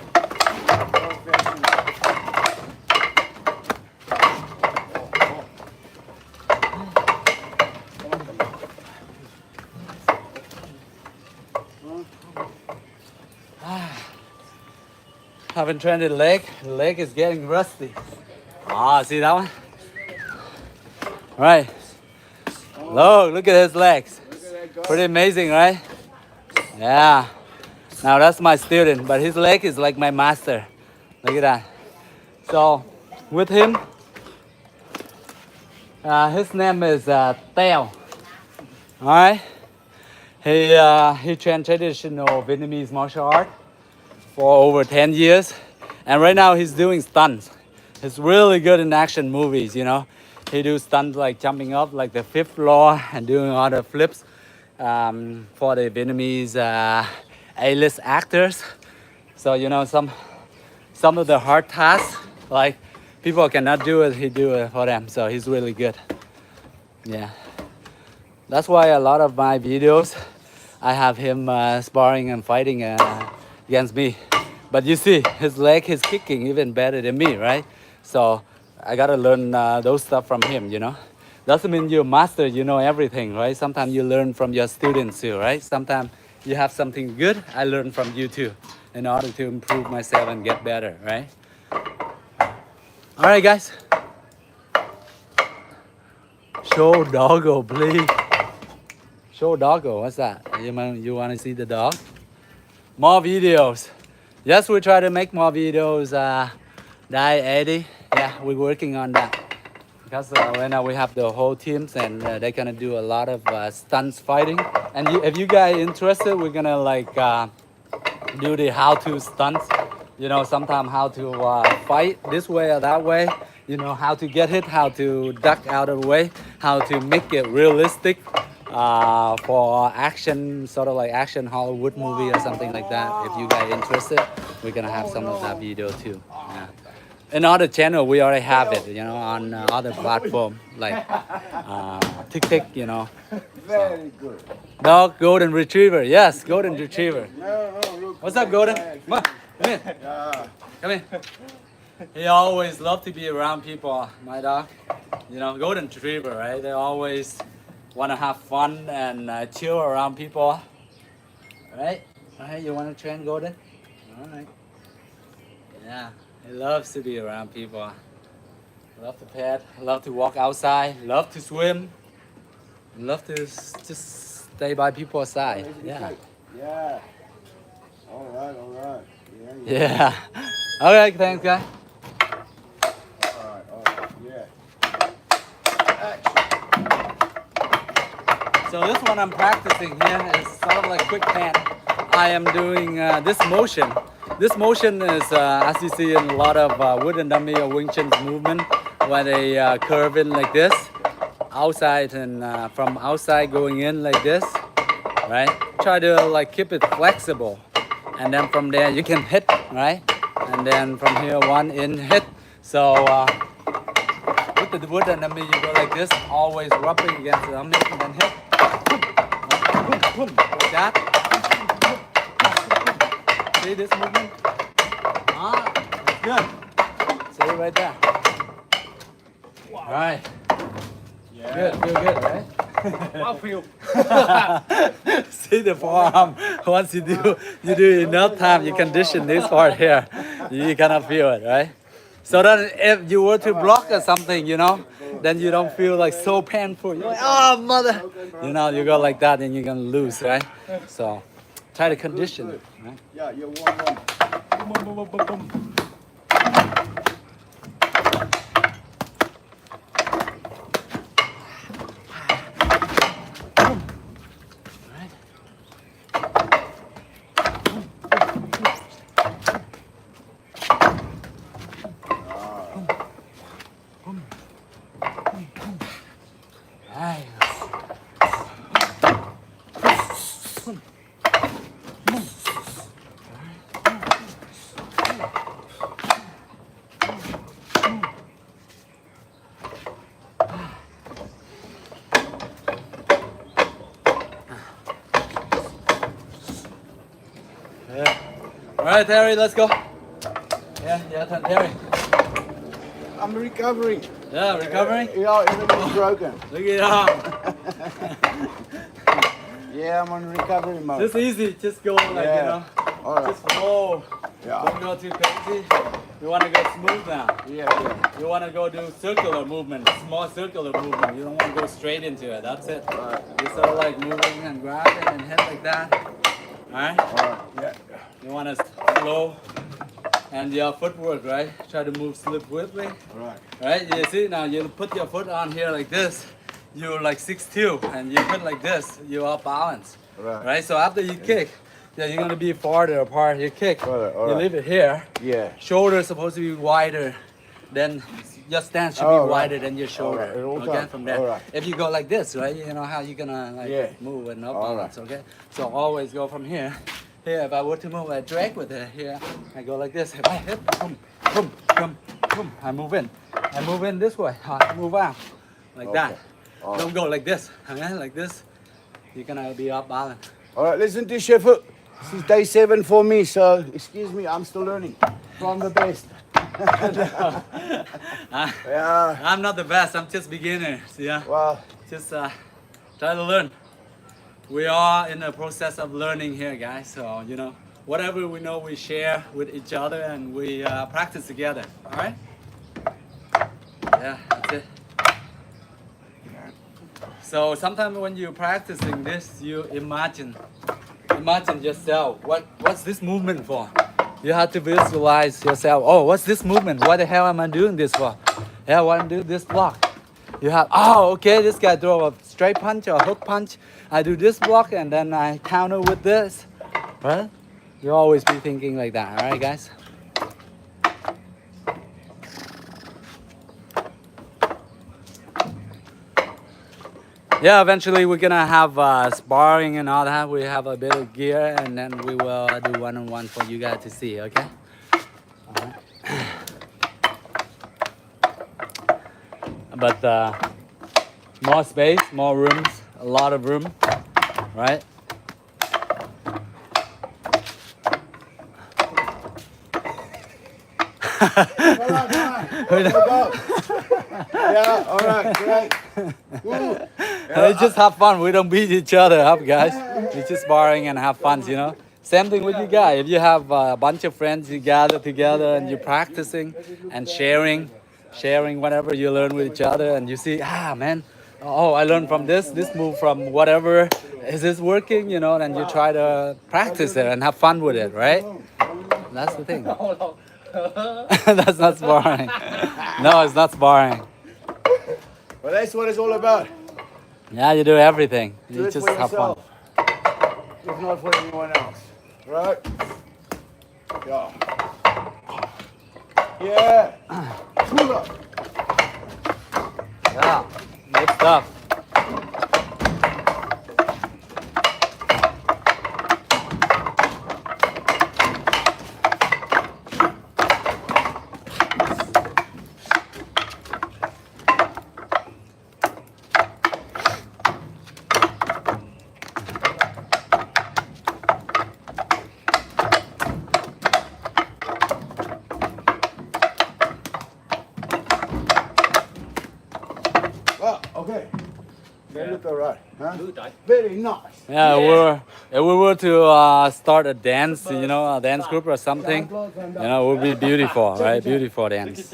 Speaker 1: haven't trained the leg. The leg is getting rusty. Ah, see that one? Right. Look at his legs.
Speaker 2: Look at that guy.
Speaker 1: Pretty amazing, right? Yeah. Now that's my student, but his leg is like my master. Look at that. So with him, his name is Teo. All right. He trained traditional Vietnamese martial art for over 10 years, and right now he's doing stunts. He's really good in action movies, you know. He do stunts like jumping up like the fifth floor and doing other flips for the Vietnamese A-list actors. So you know some of the hard tasks like people cannot do it, he do it for them. So he's really good. Yeah, that's why a lot of my videos I have him sparring and fighting against me. But you see, his leg is kicking even better than me, right? So I gotta learn those stuff from him, you know. Doesn't mean you're a master, you know everything, right? Sometimes you learn from your students too, right? Sometimes you have something good, I learn from you too, in order to improve myself and get better, right? All right, guys. Show doggo, please. Show doggo, what's that? You want to see the dog? More videos. Yes, we try to make more videos. Eddie. Yeah, we're working on that. Because right now we have the whole teams and they're gonna do a lot of stunts fighting. And if you guys interested, we're gonna like do the how-to stunts. You know, sometimes how to fight this way or that way. You know, how to get hit, how to duck out of the way, how to make it realistic for action, sort of like action Hollywood movie or something like that. If you guys interested, we're gonna have some of that video too. Yeah. In other channel, we already have it, you know, on other platform like TikTok, you know.
Speaker 2: Very good.
Speaker 1: Dog, golden retriever. Yes, golden retriever.
Speaker 2: No, look.
Speaker 1: What's up, golden? Come on, come here.
Speaker 2: Yeah.
Speaker 1: Come here. He always loved to be around people, my dog. You know, golden retriever, right? They always want to have fun and chill around people. Right? Right? You want to train golden? All right. Yeah, he loves to be around people. Love to pet, love to walk outside, love to swim, love to just stay by people's side. Yeah.
Speaker 2: Yeah. All right.
Speaker 1: Yeah. Okay, thanks, guys.
Speaker 2: All right. Yeah. Action.
Speaker 1: So this one I'm practicing here is sort of like quick hand. I am doing this motion. This motion is, as you see in a lot of wooden dummy or Wing Chun movement, where they curve in like this, outside and from outside going in like this, right? Try to like keep it flexible, and then from there you can hit, right? And then from here one in hit. So with the wooden dummy you go like this, always rubbing against the dummy and then hit. Like that. See this movement? That's good. See it right there. Wow. All right. Yeah. Good, feel good, right?
Speaker 3: Wow, feel.
Speaker 1: See the forearm. Once you do enough time, you condition this part here. You cannot feel it, right? So then if you were to block or something, you know, then you don't feel like so painful. You're like, oh mother. You know, you go like that and you're gonna lose, right? So try to condition it, right?
Speaker 2: Yeah, you're 1-1.
Speaker 3: Boom, boom, boom, boom, boom.
Speaker 1: All right, Terry, let's go. Yeah, Terry.
Speaker 2: I'm recovering.
Speaker 1: Yeah, recovering.
Speaker 2: Yeah, everything's broken.
Speaker 1: Look at that.
Speaker 2: Yeah, I'm on recovery mode.
Speaker 1: Just easy, just go like, you know,
Speaker 2: All right.
Speaker 1: just flow.
Speaker 2: Yeah.
Speaker 1: Don't go too crazy. You want to go smooth now.
Speaker 2: Yeah.
Speaker 1: You want to go do circular movement, small circular movement. You don't want to go straight into it. That's it.
Speaker 2: Right.
Speaker 1: You sort of like moving and grabbing and hit like that. All right.
Speaker 2: All right. Yeah.
Speaker 1: You want to flow and your footwork, right? Try to move swiftly.
Speaker 2: Right.
Speaker 1: Right? You see now you put your foot on here like this. You're like 6'2", and you put like this. You're off balance.
Speaker 2: Right.
Speaker 1: Right. So after you kick, yeah, you're gonna be farther apart. You kick.
Speaker 2: All right, all
Speaker 1: you
Speaker 2: right.
Speaker 1: leave it here.
Speaker 2: Yeah.
Speaker 1: Shoulder is supposed to be wider than your stance should
Speaker 2: Oh,
Speaker 1: be
Speaker 2: right.
Speaker 1: wider than your shoulder.
Speaker 2: All right, it all
Speaker 1: Okay,
Speaker 2: done.
Speaker 1: from there.
Speaker 2: All right.
Speaker 1: If you go like this, right, you know how you're gonna like
Speaker 2: Yeah.
Speaker 1: move and not
Speaker 2: All
Speaker 1: balance. Okay, so always go from here. Here, if I were to move, I drag with it. Here, I go like this. If I hit, boom, boom, boom, boom, I move in. I move in this way. I move out like that.
Speaker 2: Okay. All
Speaker 1: Don't go like this. Okay, like this. You're gonna be off balance.
Speaker 2: All right, listen to Sheffield. This is day 7 for me, so excuse me, I'm still learning from the best. Yeah.
Speaker 1: I'm not the best. I'm just beginner. Yeah.
Speaker 2: Well,
Speaker 1: Just try to learn. We are in the process of learning here, guys. So, you know, whatever we know, we share with each other and we practice together. All right? Yeah, that's it. So sometimes when you're practicing this, you imagine yourself. What's this movement for? You have to visualize yourself. Oh, what's this movement? What the hell am I doing this for? Yeah, why am I doing this block? You have, oh, okay, this guy throw a straight punch or a hook punch. I do this block and then I counter with this. Right? You always be thinking like that, all right, guys? Yeah, eventually we're gonna have sparring and all that. We have a bit of gear and then we will do one-on-one for you guys to see, okay? All right. But more space, more rooms, a lot of room, right?
Speaker 2: yeah, all right, great.
Speaker 1: We just have fun. We don't beat each other up, guys. We just sparring and have fun, you know. Same thing with you guys. If you have a bunch of friends, you gather together and you're practicing and sharing whatever you learn with each other, and you see, man, oh, I learned from this move from whatever. Is this working? You know, and you try to practice it and have fun with it, right? That's the thing. That's not sparring. No, it's not sparring.
Speaker 2: Well, that's what it's all about.
Speaker 1: Yeah, you do everything.
Speaker 2: Do
Speaker 1: You
Speaker 2: it
Speaker 1: just
Speaker 2: for
Speaker 1: have fun.
Speaker 2: yourself, if not for anyone else. Right? Yeah. Yeah. Pull up.
Speaker 1: Yeah, good stuff.
Speaker 2: Well, okay. They look all right. Huh?
Speaker 3: Good, right?
Speaker 2: Very nice.
Speaker 1: Yeah, if we were to start a dance, you know, a dance group or something, you know, it would be beautiful, right? Beautiful dance.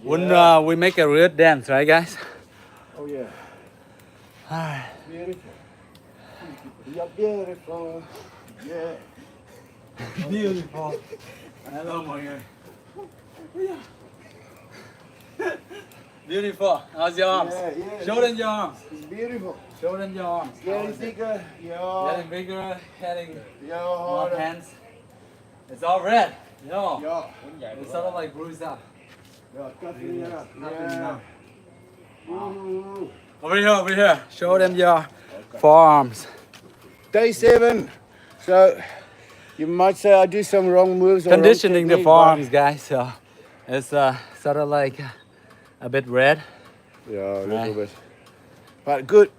Speaker 1: Wouldn't we make a real dance, right, guys?
Speaker 2: Oh, yeah.
Speaker 1: Alright.
Speaker 2: Beautiful. You're beautiful. Yeah.
Speaker 1: Beautiful. Hello, mọi người. Beautiful. How's your arms?
Speaker 2: Yeah, yeah.
Speaker 1: Show them your arms.
Speaker 2: It's beautiful.
Speaker 1: Show them your arms.
Speaker 2: Getting thicker. Yeah.
Speaker 1: Getting bigger, getting
Speaker 2: Yeah,
Speaker 1: more
Speaker 2: harder.
Speaker 1: hands. It's all red. Yo.
Speaker 2: Yeah.
Speaker 1: It's sort of like bruised up.
Speaker 2: Yeah, toughening it up.
Speaker 1: Toughening
Speaker 2: Yeah.
Speaker 1: up.
Speaker 2: Ooh.
Speaker 1: Over here. Show them your forearms.
Speaker 2: Day 7. So, You might say I do some wrong moves. Or wrong
Speaker 1: conditioning the
Speaker 2: technique,
Speaker 1: forearms, guys. So it's sort of like a bit red.
Speaker 2: but- Yeah, a little
Speaker 1: Right.
Speaker 2: bit. But good.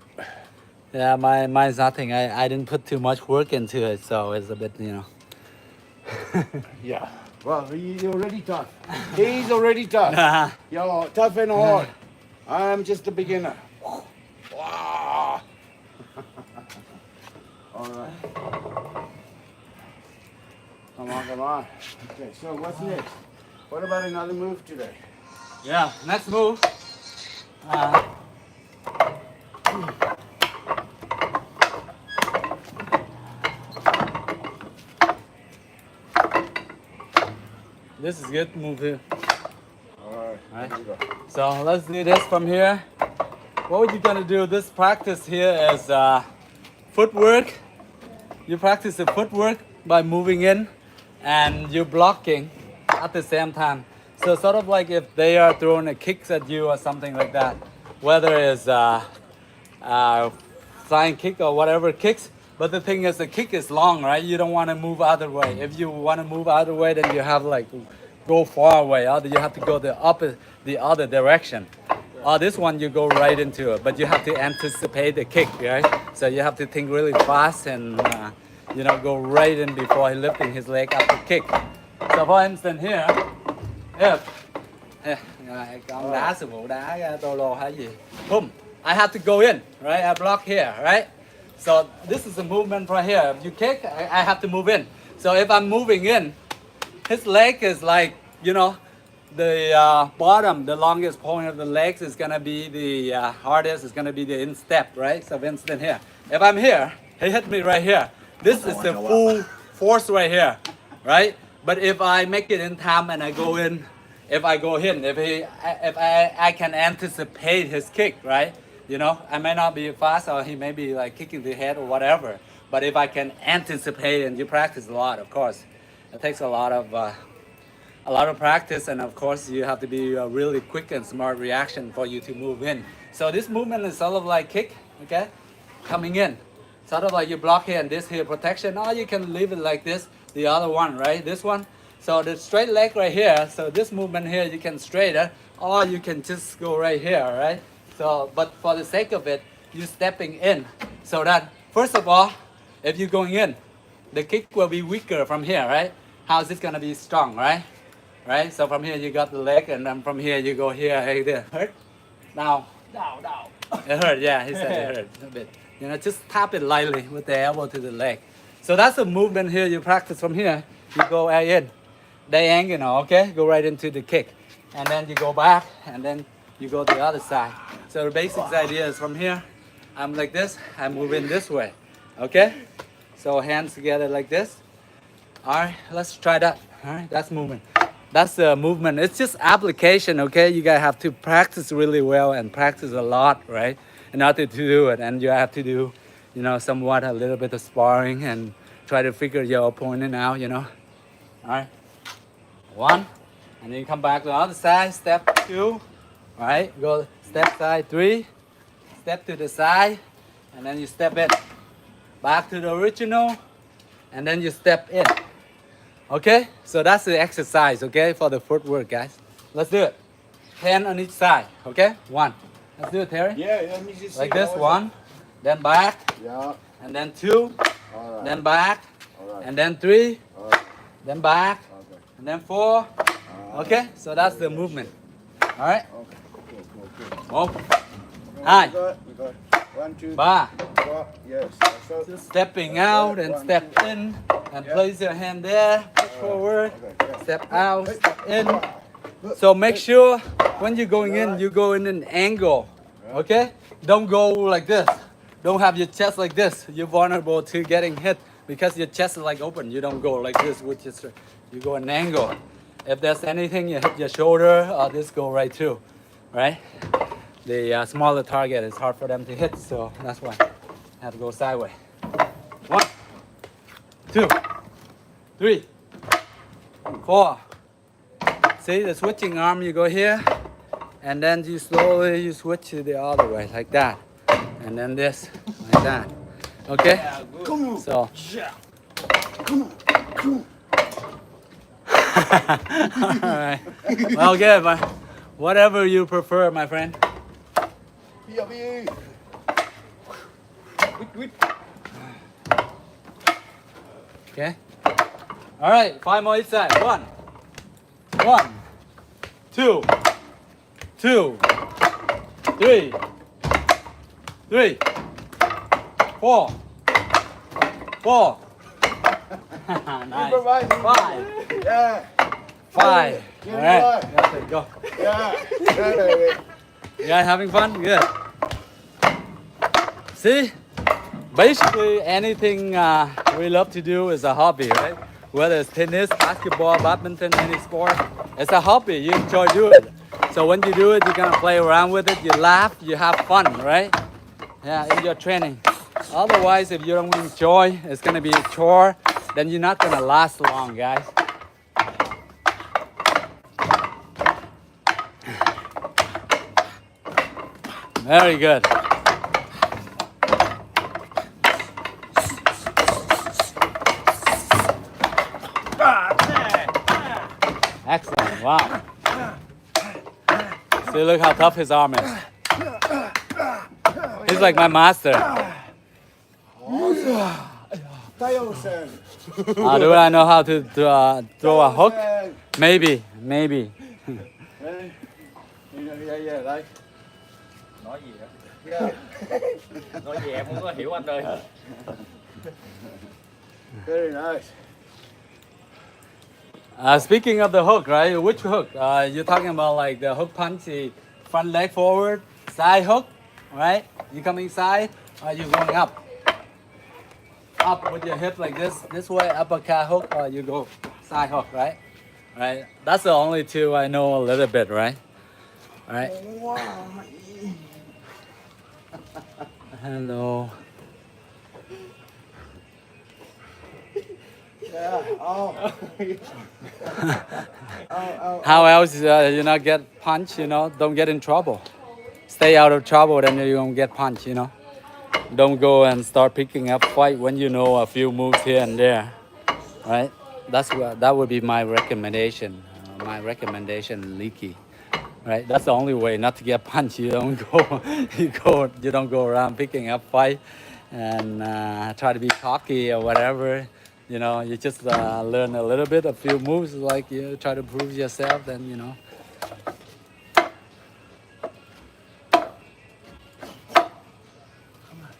Speaker 1: Yeah, mine's nothing. I didn't put too much work into it, so it's a bit, you know.
Speaker 2: Yeah. Well, you're already tough. He's already tough. You're tough and hard. I'm just a beginner. Wow. All right. Come on, come on. Okay, so what's next? What about another move today?
Speaker 1: Yeah, next move. This is good move here.
Speaker 2: All right.
Speaker 1: Right.
Speaker 2: Here we go.
Speaker 1: So let's do this from here. What you're gonna do, this practice here is footwork. You practice the footwork by moving in and you're blocking at the same time. So sort of like if they are throwing a kicks at you or something like that, whether it's flying kick or whatever kicks. But the thing is, the kick is long, right? You don't want to move other way. If you want to move other way, then you have like go far away. Or you have to go the other direction. Or this one you go right into it, but you have to anticipate the kick, right? So you have to think really fast and you know, go right in before lifting his leg up to kick. So for instance here, if con đá sư phụ đá Tolo hay gì, boom, I have to go in, right? I block here, right? So this is a movement right here. If you kick, I have to move in. So if I'm moving in, his leg is like, you know, the bottom, the longest point of the legs is gonna be the hardest, is gonna be the instep, right? So for instance here, if I'm here, he hit me right here. This is the full force right here, right? But if I make it in time and I go in, if I go in, if I can anticipate his kick, right? You know, I may not be fast or he may be like kicking the head or whatever. But if I can anticipate, and you practice a lot, of course, it takes a lot of practice, and of course you have to be a really quick and smart reaction for you to move in. So this movement is sort of like kick, okay, coming in, sort of like you block here and this here protection, or you can leave it like this, the other one, right, this one. So the straight leg right here, so this movement here you can straighten, or you can just go right here, right? So, but for the sake of it, you're stepping in, so that first of all, if you're going in, the kick will be weaker from here, right? How is this gonna be strong, right? Right? So from here you got the leg, and then from here you go here. Hey, there, hurt? Down. It hurt, yeah. He said it hurt a bit. You know, just tap it lightly with the elbow to the leg. So that's a movement here. You practice from here. You go in, diagonal, okay? Go right into the kick, and then you go back, and then you go the other side. So the basic idea is from here, I'm like this. I move in this way, okay? So hands together like this. All right, let's try that. All right, that's movement. That's the movement. It's just application, okay? You guys have to practice really well and practice a lot, right? In order to do it, and you have to do, you know, somewhat a little bit of sparring and try to figure your opponent out, you know. All right, one, and then you come back to the other side. Step two, all right? Go step side three, step to the side, and then you step in. Back to the original, and then you step in. Okay, so that's the exercise, okay, for the footwork, guys. Let's do it. 10 on each side, okay? One. Let's do it, Terry.
Speaker 2: Yeah, let me just see.
Speaker 1: Like this,
Speaker 2: how is
Speaker 1: one, then back,
Speaker 2: it? Yeah.
Speaker 1: and then two,
Speaker 2: All right.
Speaker 1: then back,
Speaker 2: All right.
Speaker 1: and then three,
Speaker 2: All right.
Speaker 1: then back,
Speaker 2: Okay.
Speaker 1: and then four. Okay, so that's the movement. All right?
Speaker 2: Okay. Cool.
Speaker 1: One, hai,
Speaker 2: We got 1, 2,
Speaker 1: ba.
Speaker 2: 4. Yes. So,
Speaker 1: Just stepping out and step in, and place your hand there, push forward,
Speaker 2: okay.
Speaker 1: step out, step in. So make sure when you're going in, you go in an angle, okay? Don't go like this. Don't have your chest like this. You're vulnerable to getting hit because your chest is like open. You don't go like this with your, you go an angle. If there's anything, you hit your shoulder, or this go right through, right? The smaller target is hard for them to hit, so that's why I have to go sideways. 1, 2, 3, 4. See the switching arm, you go here, and then you slowly you switch to the other way like that, and then this like that. Okay?
Speaker 2: Come on.
Speaker 1: So
Speaker 2: Come on.
Speaker 1: Alright. Well, good, but whatever you prefer, my friend. Okay. All right, 5 more each side. 1, 2, 2, 3, 3, 4, 4. Nice. 5.
Speaker 2: Yeah.
Speaker 1: 5.
Speaker 2: Yeah,
Speaker 1: All right.
Speaker 2: right.
Speaker 1: Okay, go.
Speaker 2: Yeah. Yeah, baby.
Speaker 1: You guys having fun? Good. See? Basically, anything we love to do is a hobby, right? Whether it's tennis, basketball, badminton, any sport, it's a hobby. You enjoy doing it. So when you do it, you're gonna play around with it. You laugh, you have fun, right? Yeah, in your training. Otherwise, if you don't enjoy, it's gonna be a chore. Then you're not gonna last long, guys. Very good. Excellent. Wow. See, look how tough his arm is. He's like my master.
Speaker 2: Tayo-san.
Speaker 1: Do I know how to throw a hook?
Speaker 2: Tayo-san.
Speaker 1: Maybe.
Speaker 2: Ready? Yeah, like.
Speaker 3: Nói gì á?
Speaker 2: Yeah.
Speaker 3: Nói gì em không có hiểu anh ơi.
Speaker 2: Very nice.
Speaker 1: Speaking of the hook, right? Which hook? You're talking about like the hook punch, the front leg forward, side hook, right? You coming side, or you going up? Up with your hip like this way, uppercut hook, or you go side hook, right? Right. That's the only two I know a little bit, right? All right. Hello.
Speaker 2: Yeah. Oh.
Speaker 1: How else you not get punched? You know, don't get in trouble. Stay out of trouble, then you don't get punched. You know, don't go and start picking up fight when you know a few moves here and there, right? That would be my recommendation. Leaky, right? That's the only way not to get punched. You don't go, you don't go around picking up fight and try to be cocky or whatever. You know, you just learn a little bit, a few moves, like you try to prove yourself, then you know.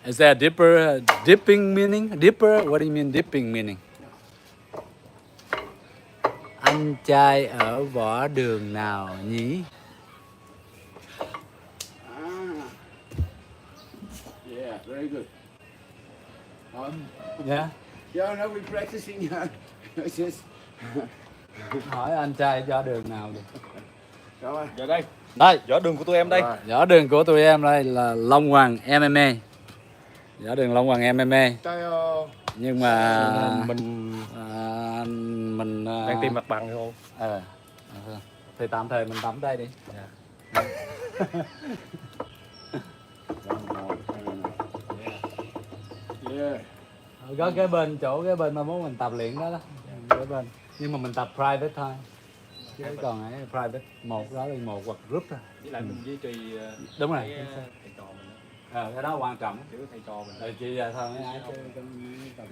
Speaker 1: Is there a dipping meaning? Dipper? What do you mean dipping meaning? Anh trai ở võ đường nào nhỉ?
Speaker 2: Yeah, very good.
Speaker 1: Yeah.
Speaker 2: Yeah, no, we're practicing. It's just.
Speaker 1: Hỏi anh trai võ đường nào đi.
Speaker 2: Rồi.
Speaker 3: Giờ đây,
Speaker 1: Đây,
Speaker 3: võ đường của tụi em đây.
Speaker 2: Rồi.
Speaker 1: võ đường của tụi em đây là Long Hoàng MMA. Võ đường Long Hoàng MMA.
Speaker 2: Tayo.
Speaker 1: Nhưng mà
Speaker 3: Mình
Speaker 1: mình
Speaker 3: đang tìm mặt bằng không?
Speaker 1: thì tạm thời mình tắm đây đi.
Speaker 2: Yeah.
Speaker 1: Có cái bên mà muốn mình tập luyện đó đó. Cái bên. Nhưng mà mình tập private thôi. Chứ còn ấy private một đó là một hoặc group thôi.
Speaker 3: Với lại mình duy trì
Speaker 1: Đúng rồi.
Speaker 3: thầy trò mình.
Speaker 1: Cái đó quan trọng.
Speaker 3: Kiểu thầy trò mình.
Speaker 1: Rồi chị giờ thôi mấy ai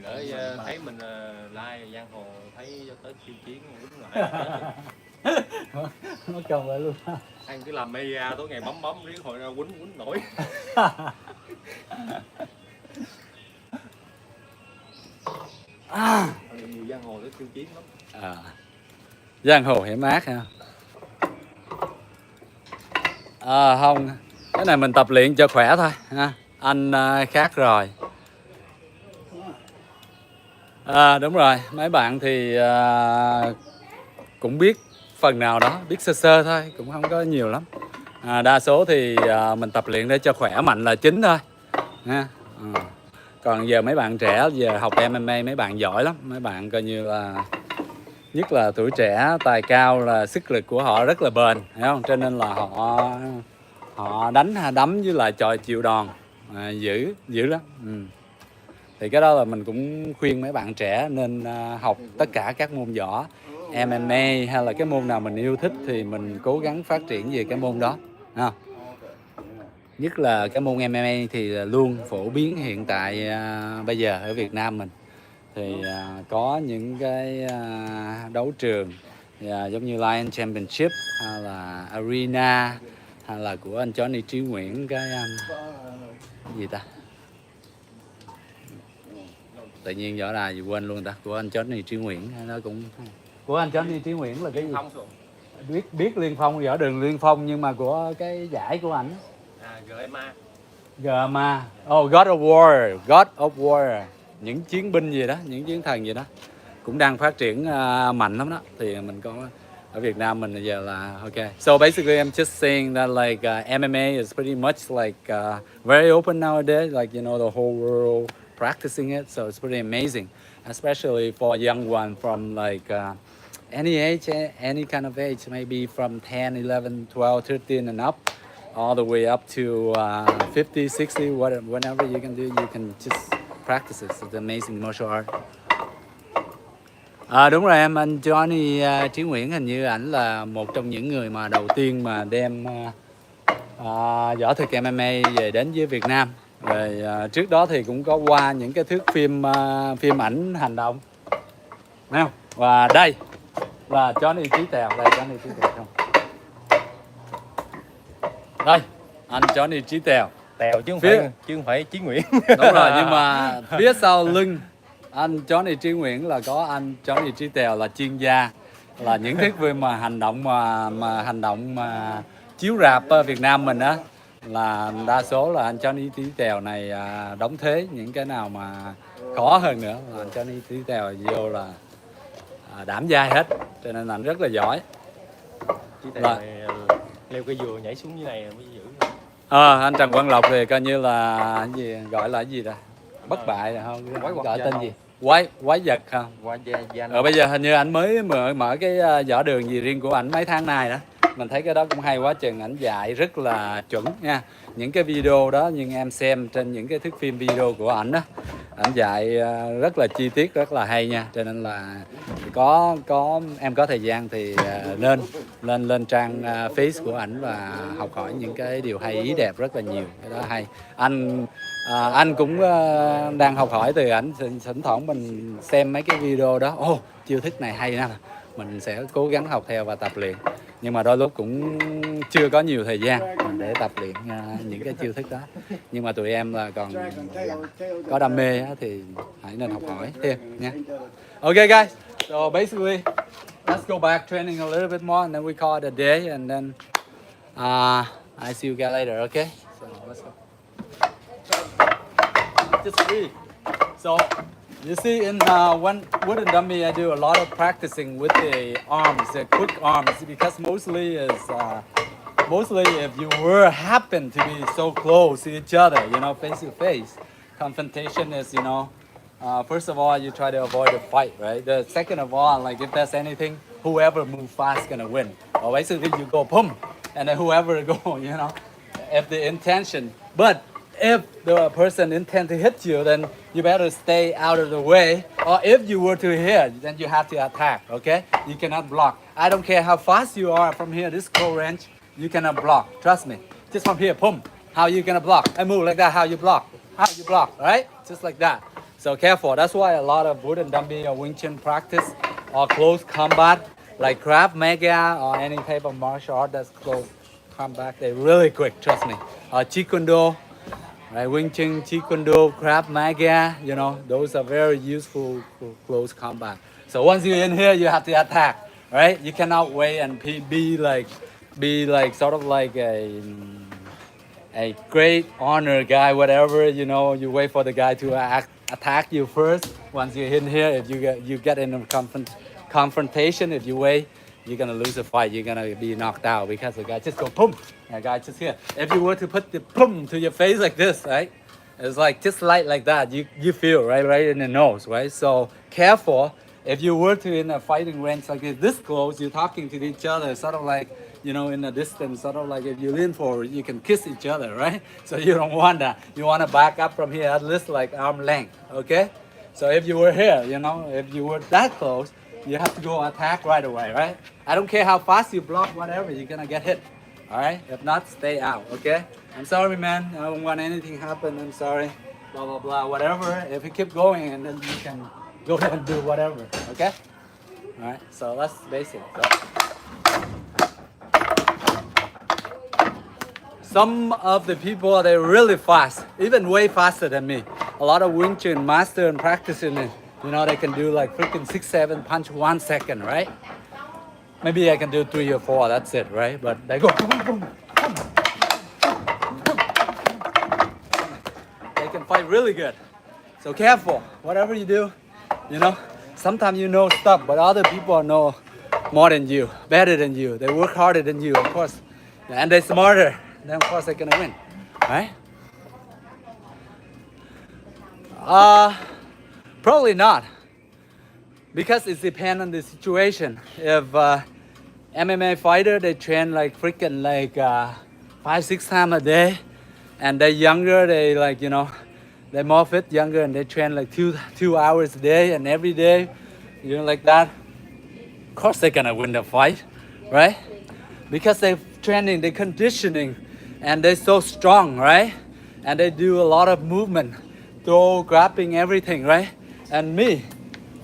Speaker 3: Lỡ thấy mình like giang hồ thấy tới khiêu chiến đúng lại.
Speaker 1: nó cầm lại luôn.
Speaker 3: Anh cứ làm media tối ngày bấm riết hồi ra quýnh nổi. Nhiều giang hồ tới khiêu chiến lắm.
Speaker 1: Giang hồ hiểm ác ha. Không, cái này mình tập luyện cho khỏe thôi ha. Anh khác rồi. Đúng rồi, mấy bạn thì cũng biết phần nào đó, biết sơ sơ thôi, cũng không có nhiều lắm. Đa số thì mình tập luyện để cho khỏe mạnh là chính thôi ha. Còn giờ mấy bạn trẻ giờ học MMA mấy bạn giỏi lắm, mấy bạn coi như là nhất là tuổi trẻ tài cao là sức lực của họ rất là bền, hiểu không? Cho nên là họ đánh đấm với lại chọi chịu đòn dữ lắm. Thì cái đó là mình cũng khuyên mấy bạn trẻ nên học tất cả các môn võ, MMA hay là cái môn nào mình yêu thích thì mình cố gắng phát triển về cái môn đó. Ha. Nhất là cái môn MMA thì luôn phổ biến hiện tại bây giờ ở Việt Nam mình. Thì có những cái đấu trường giống như Lion Championship hay là Arena hay là của anh Johnny Trí Nguyễn, cái gì ta, tự nhiên võ đài gì quên luôn ta, của anh Johnny Trí Nguyễn, nó cũng của anh Johnny Trí Nguyễn là cái gì, biết Liên Phong, võ đường Liên Phong, nhưng mà của cái giải của ảnh GMA, oh God of War, God of War, những chiến binh gì đó, những chiến thần gì đó cũng đang phát triển mạnh lắm đó. Thì mình có ở Việt Nam mình bây giờ là okay. So basically I'm just saying that like MMA is pretty much like very open nowadays, like you know the whole world practicing it, so it's pretty amazing, especially for a young one from like any age, any kind of age, maybe from 10, 11, 12, 13 and up, all the way up to 50, 60, whenever you can do, you can just practice it. It's an amazing martial art. Đúng rồi em, anh Johnny Trí Nguyễn hình như ảnh là một trong những người mà đầu tiên mà đem võ thuật MMA về đến với Việt Nam. Rồi trước đó thì cũng có qua những cái thước phim ảnh hành động. Thấy không? Và đây là Johnny Trí Tèo, đây Johnny Trí Tèo không? Đây, anh Johnny Trí Tèo.
Speaker 3: Tèo chứ không phải Chí Nguyễn.
Speaker 1: Đúng rồi, nhưng mà phía sau lưng anh Johnny Trí Nguyễn là có anh Johnny Trí Tèo là chuyên gia, là những thước phim mà hành động mà chiếu rạp ở Việt Nam mình á, là đa số là anh Johnny Trí Tèo này đóng thế. Những cái nào mà khó hơn nữa là anh Johnny Trí Tèo vô là đảm vai hết, cho nên là anh rất là giỏi.
Speaker 3: Trí Tèo này leo cây dừa nhảy xuống như này mới giữ.
Speaker 1: Anh Trần Quang Lộc thì coi như là cái gì, gọi là cái gì đó, bất bại là không, gọi tên gì, quái vật không? Bây giờ hình như anh mới mở cái võ đường gì riêng của ảnh mấy tháng nay đó. Mình thấy cái đó cũng hay quá chừng, ảnh dạy rất là chuẩn nha. Những cái video đó nhưng em xem trên những cái thước phim video của ảnh đó, ảnh dạy rất là chi tiết, rất là hay nha. Cho nên là em có thời gian thì nên lên trang face của ảnh và học hỏi những cái điều hay, ý đẹp rất là nhiều. Cái đó hay. Anh cũng đang học hỏi từ ảnh, thỉnh thoảng mình xem mấy cái video đó, chiêu thức này hay nè, mình sẽ cố gắng học theo và tập luyện. Nhưng mà đôi lúc cũng chưa có nhiều thời gian để tập luyện những cái chiêu thức đó. Nhưng mà tụi em là còn có đam mê thì hãy nên học hỏi thêm nha. Okay guys, so basically let's go back training a little bit more and then we call it a day, and then I see you guys later, okay? So let's go. Just free. So you see, in one wooden dummy, I do a lot of practicing with the arms, the quick arms, because mostly if you happen to be so close to each other, you know, face to face, confrontation is, you know, first of all, you try to avoid a fight, right? The second of all, like if there's anything, whoever moves fast gonna win. Or basically you go boom, and then whoever go, you know, if the intention, but if the person intend to hit you, then you better stay out of the way. Or if you were to hit, then you have to attack, okay? You cannot block. I don't care how fast you are from here, this close range, you cannot block. Trust me. Just from here, boom. How you gonna block? I move like that, how you block? How you block, right? Just like that. So careful. That's why a lot of wooden dummy or Wing Chun practice or close combat, like Krav Maga or any type of martial art that's close combat, they're really quick, trust me. Jeet Kune Do, right? Wing Chun, Jeet Kune Do, Krav Maga, you know, those are very useful for close combat. So once you're in here, you have to attack, right? You cannot wait and be like sort of like a great honor guy, whatever, you know, you wait for the guy to attack you first. Once you're in here, if you get in a confrontation, if you wait, you're gonna lose the fight. You're gonna be knocked out because the guy just go boom. The guy just here. If you were to put the boom to your face like this, right? It's like just light like that. You feel right in the nose, right? So careful. If you were to in a fighting range like this close, you're talking to each other, sort of like you know, in a distance, sort of like if you lean forward, you can kiss each other, right? So you don't want that. You want to back up from here at least like arm length, okay? So if you were here, you know, if you were that close, you have to go attack right away, right? I don't care how fast you block, whatever, you're gonna get hit. All right? If not, stay out, okay? I'm sorry, man. I don't want anything happen. I'm sorry. Blah, blah, blah, whatever. If you keep going, and then you can go ahead and do whatever, okay? All right, so that's basic. So. Some of the people, they're really fast, even way faster than me. A lot of Wing Chun master and practicing it. You know, they can do like freaking 6, 7 punch 1 second, right? Maybe I can do 3 or 4, that's it, right? But they go boom, boom, boom. They can fight really good. So careful, whatever you do, you know, sometimes you know stuff, but other people know more than you, better than you. They work harder than you, of course. And they're smarter, then of course they're gonna win, right? Probably not. Because it depends on the situation. If MMA fighter, they train like freaking like 5, 6 times a day, and they're younger, they like, you know, they're more fit, younger, and they train like two hours a day and every day, you know, like that. Of course they're gonna win the fight, right? Because they're training, they're conditioning, and they're so strong, right? And they do a lot of movement, throw, grabbing, everything, right? And me,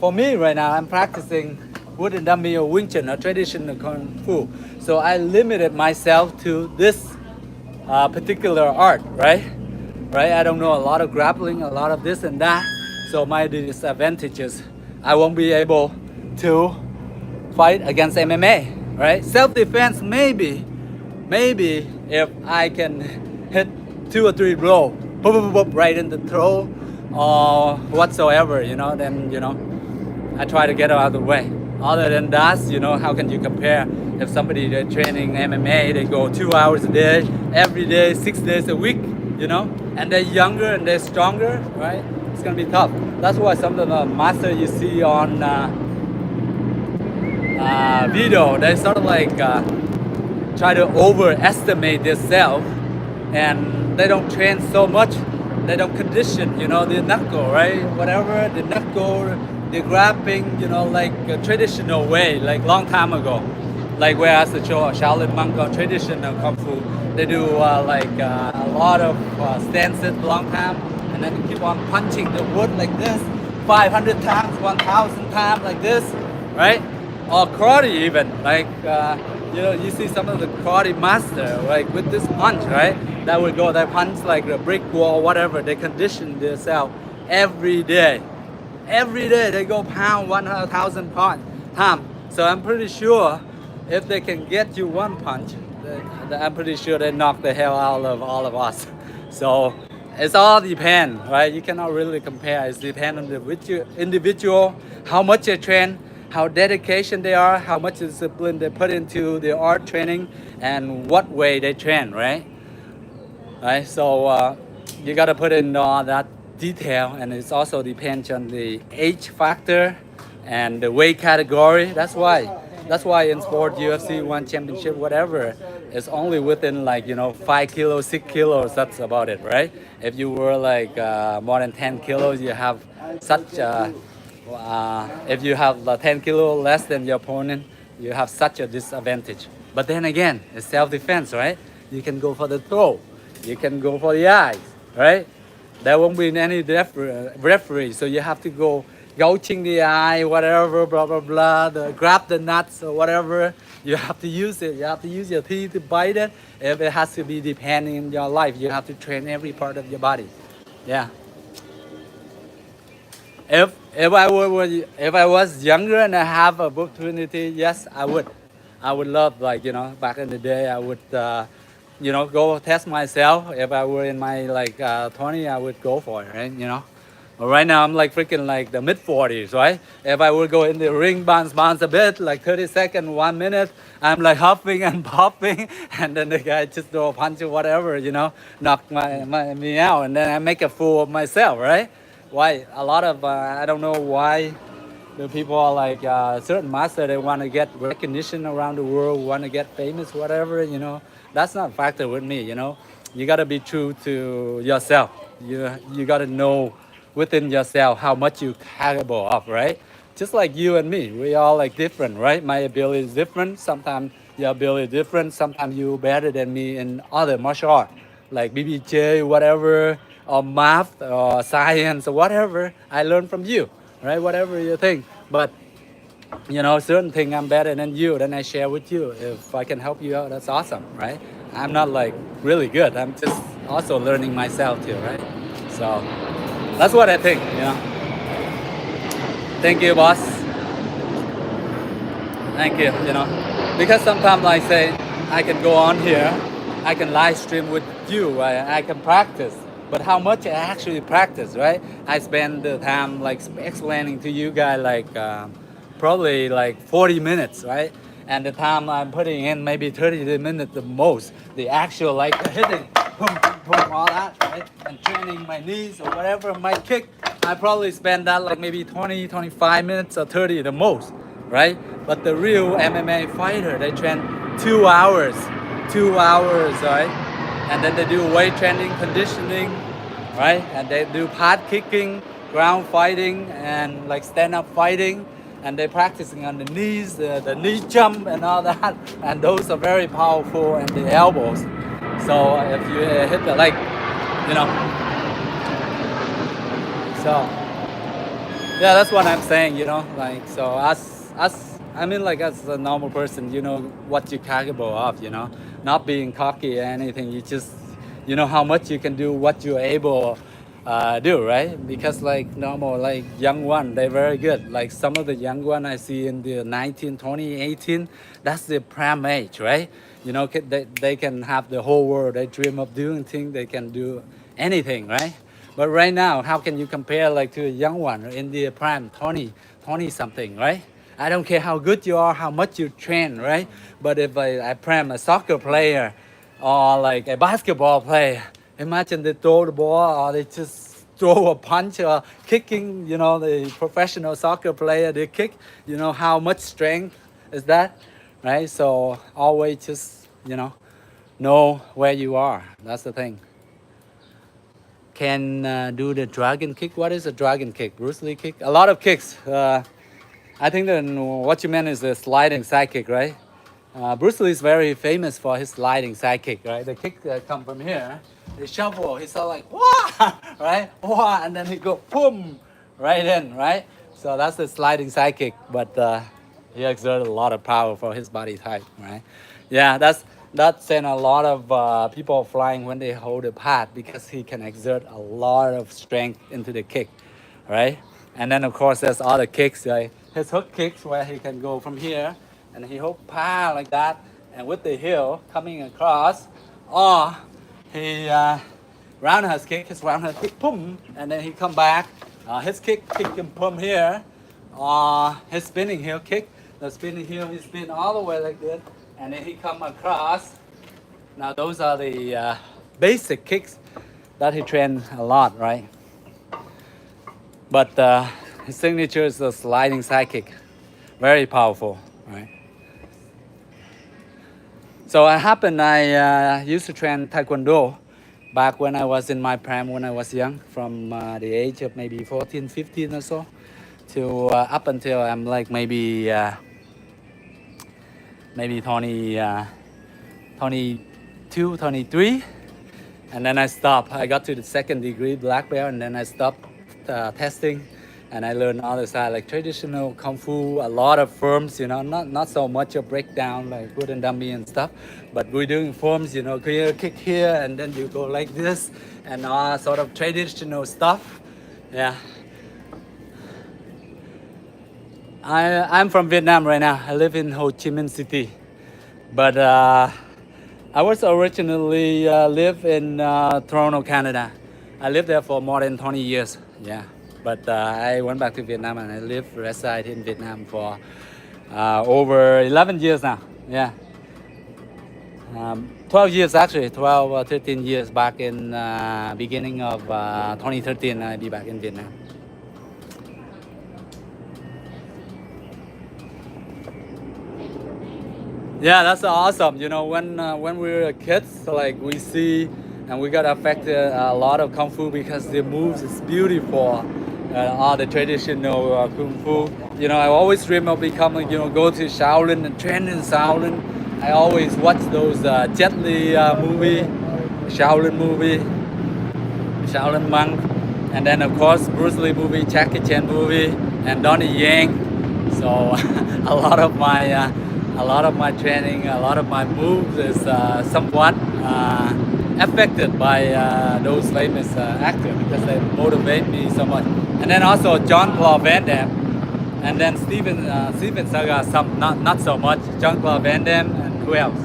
Speaker 1: for me right now, I'm practicing wooden dummy or Wing Chun or traditional Kung Fu. So I limited myself to this particular art, right? Right? I don't know a lot of grappling, a lot of this and that. So my disadvantages, I won't be able to fight against MMA, right? Self-defense, maybe if I can hit 2 or 3 blows, boop, boop, boop, right in the throat or whatsoever, you know, then, you know, I try to get out of the way. Other than that, you know, how can you compare if somebody they're training MMA, they go 2 hours a day, every day, 6 days a week, you know, and they're younger and they're stronger, right? It's gonna be tough. That's why some of the masters you see on video, they sort of like try to overestimate themselves, and they don't train so much. They don't condition, you know, the knuckle, right? Whatever, the knuckle, the grabbing, you know, like a traditional way, like long time ago. Like where I show Shaolin monk or traditional Kung Fu, they do like a lot of stances long time, and then you keep on punching the wood like this, 500 times, 1,000 times like this, right? Or karate even, like, you know, you see some of the karate master, like with this punch, right? That would go, they punch like a brick wall, whatever. They condition themselves every day. Every day they go pound 1,000 times. So I'm pretty sure if they can get you one punch, I'm pretty sure they knock the hell out of all of us. So it's all depend, right? You cannot really compare. It's depend on the individual, how much they train, how dedication they are, how much discipline they put into the art training, and what way they train, right? Right. So you gotta put in all that detail, and it's also depends on the age factor and the weight category. That's why in sport, UFC, one championship, whatever, it's only within like, you know, 5 kilos, 6 kilos. That's about it, right? If you were like more than 10 kilos, you have such if you have 10 kilo less than your opponent, you have such a disadvantage. But then again, it's self-defense, right? You can go for the throat, you can go for the eyes, right? There won't be any referee, so you have to go gouging the eye, whatever, blah blah blah, grab the nuts or whatever. You have to use it. You have to use your teeth to bite it. If it has to be depending in your life, you have to train every part of your body. Yeah. If I was younger and I have a opportunity, yes, I would. I would love, like, you know, back in the day, I would you know, go test myself. If I were in my like 20, I would go for it, right? You know. But right now I'm like freaking like the mid 40s, right? If I would go in the ring, bounce a bit, like 30 seconds, 1 minute, I'm like huffing and popping, and then the guy just throw a punch or whatever, you know, knock me out, and then I make a fool of myself, right? Why? A lot of I don't know why The people are like certain master, they want to get recognition around the world, want to get famous, whatever, you know. That's not a factor with me, you know. You got to be true to yourself. You got to know within yourself how much you capable of, right? Just like you and me, we all like different, right? My ability is different. Sometimes your ability is different. Sometimes you better than me in other martial art, like BBJ, whatever, or math, or science, or whatever. I learned from you, right? Whatever you think. But you know, certain thing I'm better than you, then I share with you. If I can help you out, that's awesome, right? I'm not like really good. I'm just also learning myself too, right? So that's what I think, you know. Thank you, boss. Thank you, you know. Because sometimes I say I can go on here, I can live stream with you, I can practice. But how much I actually practice, right? I spend the time like explaining to you guys like probably like 40 minutes, right? And the time I'm putting in maybe 30 minutes the most. The actual like hitting, boom, boom, boom, all that, right? And training my knees or whatever, my kick, I probably spend that like maybe 20, 25 minutes or 30 the most, right? But the real MMA fighter, they train 2 hours, 2 hours, right? And then they do weight training, conditioning, right? And they do pad kicking, ground fighting, and like stand-up fighting. And they're practicing on the knees, the knee jump and all that. And those are very powerful, and the elbows. So if you hit the like, you know, so yeah, that's what I'm saying, you know, like, so I mean, like, as a normal person, you know what you're capable of, you know, not being cocky or anything. You just, you know how much you can do, what you're able do, right? Because like normal, like young one, they're very good. Like some of the young one I see in the 19, 20, 18, that's the prime age, right? You know, they can have the whole world. They dream of doing things. They can do anything, right? But right now, how can you compare like to a young one in the prime 20 something, right? I don't care how good you are, how much you train, right? But if I prime a soccer player or like a basketball player, imagine they throw the ball or they just throw a punch or kicking, you know, the professional soccer player, they kick, you know, how much strength is that, right? So always just, you know where you are. That's the thing. Can do the dragon kick. What is a dragon kick? Bruce Lee kick? A lot of kicks. I think that what you meant is the sliding side kick, right? Bruce Lee is very famous for his sliding side kick, right? The kick come from here. The shuffle, he's all like, wah, right? Wah, and then he go, boom, right in, right? So that's the sliding side kick, but he exerted a lot of power for his body type, right? Yeah, that's sent a lot of people flying when they hold a pad because he can exert a lot of strength into the kick, right? And then of course there's other kicks, right? His hook kicks where he can go from here and he hook pa like that, and with the heel coming across, or he roundhouse kick, his roundhouse kick, boom, and then he come back, his kick him from here, his spinning heel kick, the spinning heel, he spin all the way like this, and then he come across. Now those are the basic kicks that he trained a lot, right? But his signature is the sliding side kick, very powerful, right? So it happened, I used to train Taekwondo back when I was in my prime, when I was young, from the age of maybe 14, 15 or so, to up until I'm like maybe 20, 22, 23. And then I stopped. I got to the second degree black belt, and then I stopped testing. And I learned other side like traditional kung fu, a lot of forms, you know, not so much a breakdown like wooden dummy and stuff, but we're doing forms, you know, here, kick here, and then you go like this, and all sort of traditional stuff. Yeah. I'm from Vietnam right now. I live in Ho Chi Minh City, but I was originally live in Toronto, Canada. I lived there for more than 20 years. Yeah. But I went back to Vietnam and I reside in Vietnam for over 11 years now. Yeah. 12 years actually, 12 or 13 years back in beginning of 2013, I'll be back in Vietnam. Yeah, that's awesome. You know, when we were kids, like we see and we got affected a lot of kung fu because the moves is beautiful. All the traditional kung fu. You know, I always dream of becoming, you know, go to Shaolin and train in Shaolin. I always watch those Jet Li movie, Shaolin movie, Shaolin monk, and then of course Bruce Lee movie, Jackie Chan movie, and Donnie Yang. So a lot of my training, a lot of my moves is somewhat affected by those famous actors because they motivate me so much. And then also John Claude Van Damme, and then Steven Saga, some not so much. John Claude Van Damme, and who else?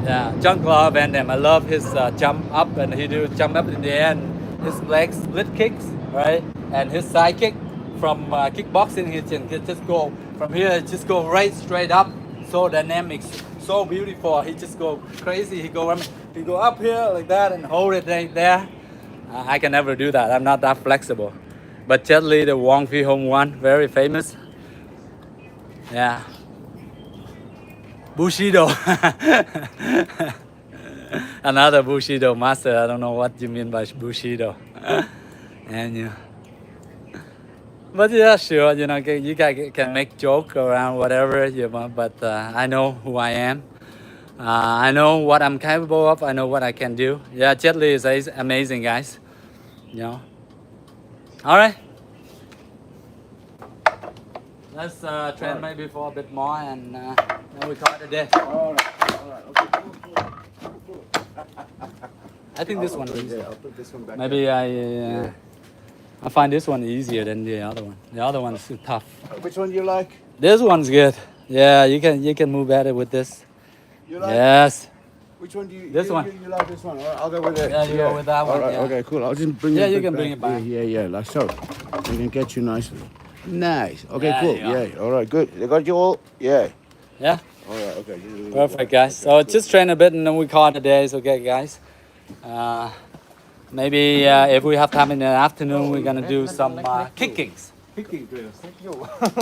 Speaker 1: Yeah, John Claude Van Damme. I love his jump up, and he do jump up in the air, and his leg split kicks, right? And his side kick from kickboxing, he can just go from here, just go right straight up. So dynamic, so beautiful. He just go crazy. He go up here like that and hold it right there. I can never do that. I'm not that flexible. But Jet Li, the Wong Fei Hung one, very famous. Yeah. Bushido. Another Bushido master. I don't know what you mean by Bushido. And you. But yeah, sure. You know, you guys can make joke around whatever you want. But I know who I am. I know what I'm capable of. I know what I can do. Yeah, Jet Li is amazing, guys. You know. All right. Let's train maybe for a bit more, and then we call it a day.
Speaker 2: All right, okay, cool.
Speaker 1: I think this one is
Speaker 2: Yeah,
Speaker 1: easier.
Speaker 2: I'll put this one back.
Speaker 1: Maybe I find this one easier than the other one. The other one is too tough.
Speaker 2: Which one do you like?
Speaker 1: This one's good. Yeah, you can move better with this.
Speaker 2: You like?
Speaker 1: Yes.
Speaker 2: Which one do you?
Speaker 1: This one.
Speaker 2: You like this one? All right, I'll go with it.
Speaker 1: Yeah, you go with that one,
Speaker 2: All right,
Speaker 1: yeah.
Speaker 2: okay, cool. I'll just bring it.
Speaker 1: Yeah, you
Speaker 2: back
Speaker 1: can bring it back.
Speaker 2: Yeah, like so. We can get you nicely. Nice. Okay,
Speaker 1: Yeah,
Speaker 2: cool.
Speaker 1: you go.
Speaker 2: Yeah. All right, good. They got you all. Yeah.
Speaker 1: Yeah.
Speaker 2: All right. Okay.
Speaker 1: Perfect, guys.
Speaker 2: Okay,
Speaker 1: So just train a bit, and then we call it a day. Okay, guys. Maybe if we have time in the afternoon, we're gonna do some kickings. Kicking drills.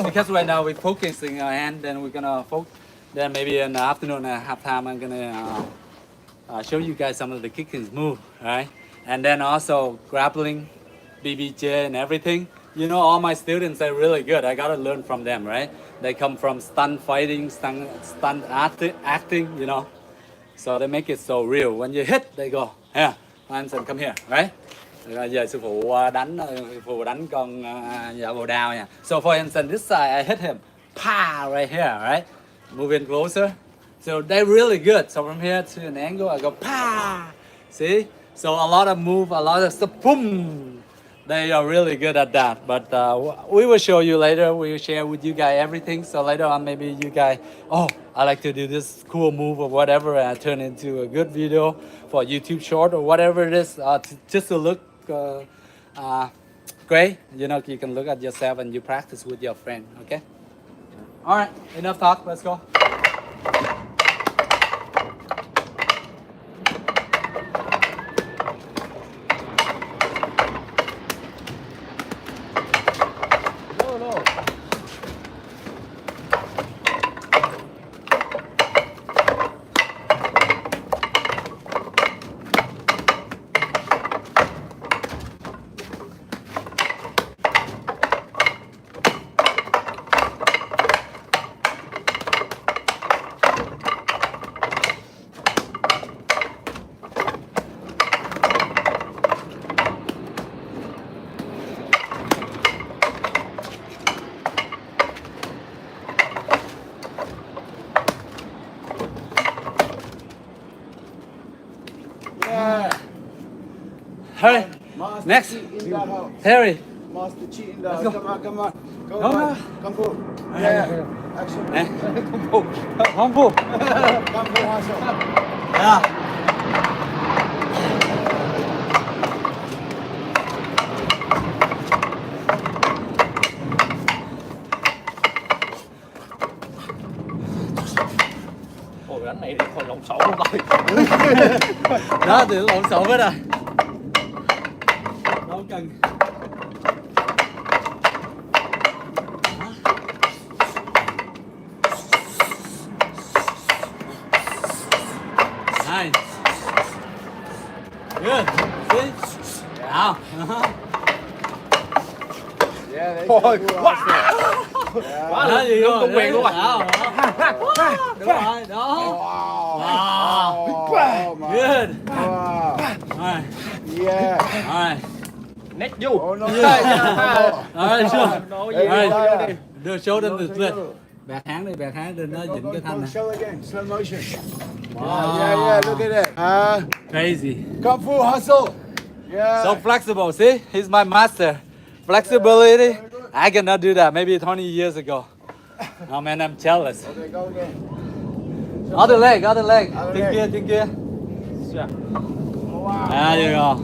Speaker 1: Because right now we're focusing our hand, then we're gonna focus. Then maybe in the afternoon at halftime, I'm gonna show you guys some of the kickings move, right? And then also grappling, BBJ, and everything. You know, all my students are really good. I gotta learn from them, right? They come from stunt fighting, stunt acting, you know. So they make it so real. When you hit, they go, yeah, Hanson, come here, right? Giờ sư phụ đánh con dạ bồ đao nha. So for instance, this side I hit him, pa, right here, right? Moving closer. So they're really good. So from here to an angle, I go pa. See? So a lot of move, a lot of stuff, boom. They are really good at that. But we will show you later. We will share with you guys everything. So later on, maybe you guys, oh, I like to do this cool move or whatever, and turn into a good video for YouTube short or whatever it is, just to look great. You know, you can look at yourself and you practice with your friend. Okay. All right. Enough talk. Let's go. Hurry.
Speaker 2: Master
Speaker 1: Next.
Speaker 2: Cheat in the house.
Speaker 1: Harry.
Speaker 2: Master Cheat in the
Speaker 1: Let's
Speaker 2: house.
Speaker 1: go.
Speaker 2: Come on. Go
Speaker 1: Come
Speaker 2: on.
Speaker 1: on.
Speaker 2: Come on. Yeah. Action.
Speaker 1: Nè. Không phụ.
Speaker 2: Come for Hassel.
Speaker 1: Yeah.
Speaker 3: Ôi đánh này thì còn lộn xộn không thôi.
Speaker 1: Đó thì lộn xộn hết rồi. Đâu cần. Good. See? Now.
Speaker 2: Yeah, they
Speaker 3: Ôi,
Speaker 2: do
Speaker 3: quá.
Speaker 2: Yeah.
Speaker 3: Quá
Speaker 1: Đó, gì
Speaker 3: luôn, tung quyền luôn à.
Speaker 1: Đó, đúng rồi, đó.
Speaker 2: Oh my.
Speaker 1: Good.
Speaker 2: Wow.
Speaker 1: Alright,
Speaker 2: Yeah.
Speaker 1: alright.
Speaker 3: Nét du.
Speaker 2: Oh no.
Speaker 1: Alright, sure.
Speaker 3: Nói gì
Speaker 2: Hey,
Speaker 3: vô
Speaker 2: yeah.
Speaker 3: đi.
Speaker 1: Đưa show them the
Speaker 2: No,
Speaker 1: split.
Speaker 2: no.
Speaker 1: Bẹt háng đi, bẹt háng đi, nó
Speaker 2: Go,
Speaker 1: dính
Speaker 2: go,
Speaker 1: cái thanh
Speaker 2: go,
Speaker 1: này.
Speaker 2: show again, slow motion.
Speaker 1: Wow.
Speaker 2: Yeah, look at that.
Speaker 1: Crazy.
Speaker 2: Kung Fu hustle. Yeah.
Speaker 1: So flexible, see? He's my master. Flexibility, I cannot do that maybe 20 years ago. Oh man, I'm jealous.
Speaker 2: Okay, go again.
Speaker 1: Other leg, other leg.
Speaker 2: Other
Speaker 1: Trên
Speaker 2: leg.
Speaker 1: kia, trên kia.
Speaker 3: Dạ.
Speaker 2: Wow.
Speaker 1: There you go.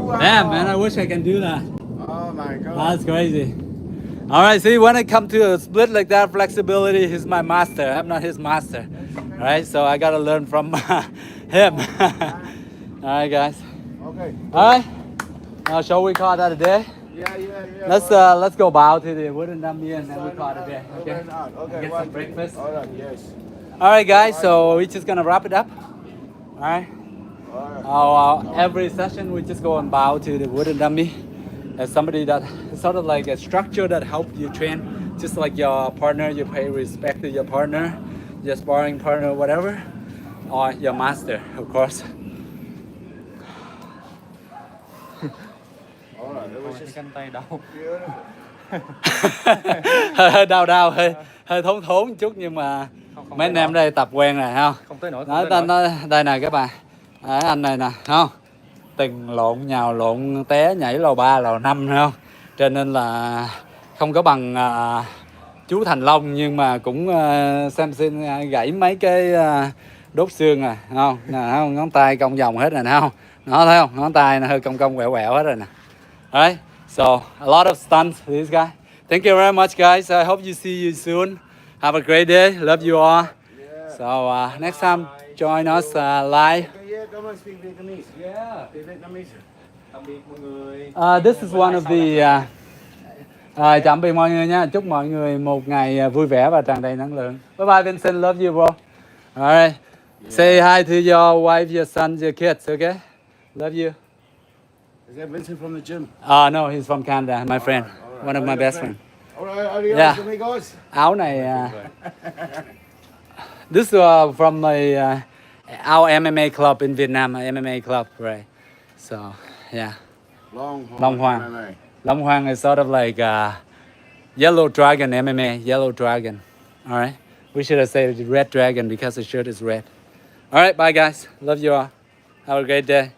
Speaker 2: Wow.
Speaker 1: Damn man, I wish I can do that.
Speaker 2: Oh my God.
Speaker 1: That's crazy. All right, see, when it comes to a split like that, flexibility, he's my master. I'm not his master. All right, so I gotta learn from him. All right, guys.
Speaker 2: Okay.
Speaker 1: All right. Shall we call that a day?
Speaker 2: Yeah.
Speaker 1: Let's go bow to the wooden dummy and then we call it a day. Okay.
Speaker 2: Okay.
Speaker 1: Get some breakfast.
Speaker 2: All right. Yes.
Speaker 1: All right, guys. So we're just gonna wrap it up. All right.
Speaker 2: All right.
Speaker 1: Every session we just go and bow to the wooden dummy as somebody that sort of like a structure that help you train, just like your partner. You pay respect to your partner, your sparring partner, whatever, or your master, of course.
Speaker 2: All right. It was
Speaker 3: Cái
Speaker 2: just
Speaker 3: cánh tay đau.
Speaker 2: beautiful.
Speaker 1: Hơi đau hơi thốn một chút nhưng mà mấy anh em đây tập quen rồi không?
Speaker 3: Không tới nổi.
Speaker 1: Nói tên nó đây nè các bạn. Đấy, anh này nè, không? Từng lộn nhào lộn té nhảy lầu 3 lầu 5 không? Cho nên là không có bằng chú Thành Long nhưng mà cũng xem xin gãy mấy cái đốt xương rồi, không? Nè, không? Ngón tay cong vòng hết rồi nè, không? Nó thấy không? Ngón tay nó hơi cong cong quẹo quẹo hết rồi nè. Alright, so a lot of stunts for this guy. Thank you very much, guys. I hope you see you soon. Have a great day. Love you all. So next time, join us live.
Speaker 2: Okay, yeah. Come on, speak Vietnamese.
Speaker 1: Yeah.
Speaker 2: Speak Vietnamese.
Speaker 3: Tạm biệt mọi người.
Speaker 1: This is one of the. Tạm biệt mọi người nha. Chúc mọi người một ngày vui vẻ và tràn đầy năng lượng. Bye bye, Vincent. Love you, bro. Alright. Say hi to your wife, your sons, your kids. Okay. Love you.
Speaker 2: Is that Vincent from the gym?
Speaker 1: No, he's from Canada. My friend.
Speaker 2: All right.
Speaker 1: One of my best friends.
Speaker 2: All right. Adios,
Speaker 1: Yeah.
Speaker 2: amigos.
Speaker 1: Áo này this from our MMA club in Vietnam, MMA club, right? So yeah, Long Hoàng.
Speaker 2: MMA.
Speaker 1: Long Hoàng is sort of like Yellow Dragon MMA, Yellow Dragon. All right, we should have said Red Dragon because the shirt is red. All right, bye guys, love you all, have a great day.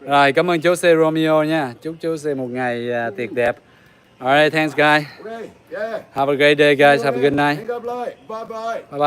Speaker 1: Rồi, cảm ơn chú C Romeo nha, chúc chú C một ngày tiệc đẹp. All right, thanks guys.
Speaker 2: Okay. Yeah.
Speaker 1: Have a great day, guys. Have a good night.
Speaker 2: Think up light. Bye bye.
Speaker 1: Bye bye.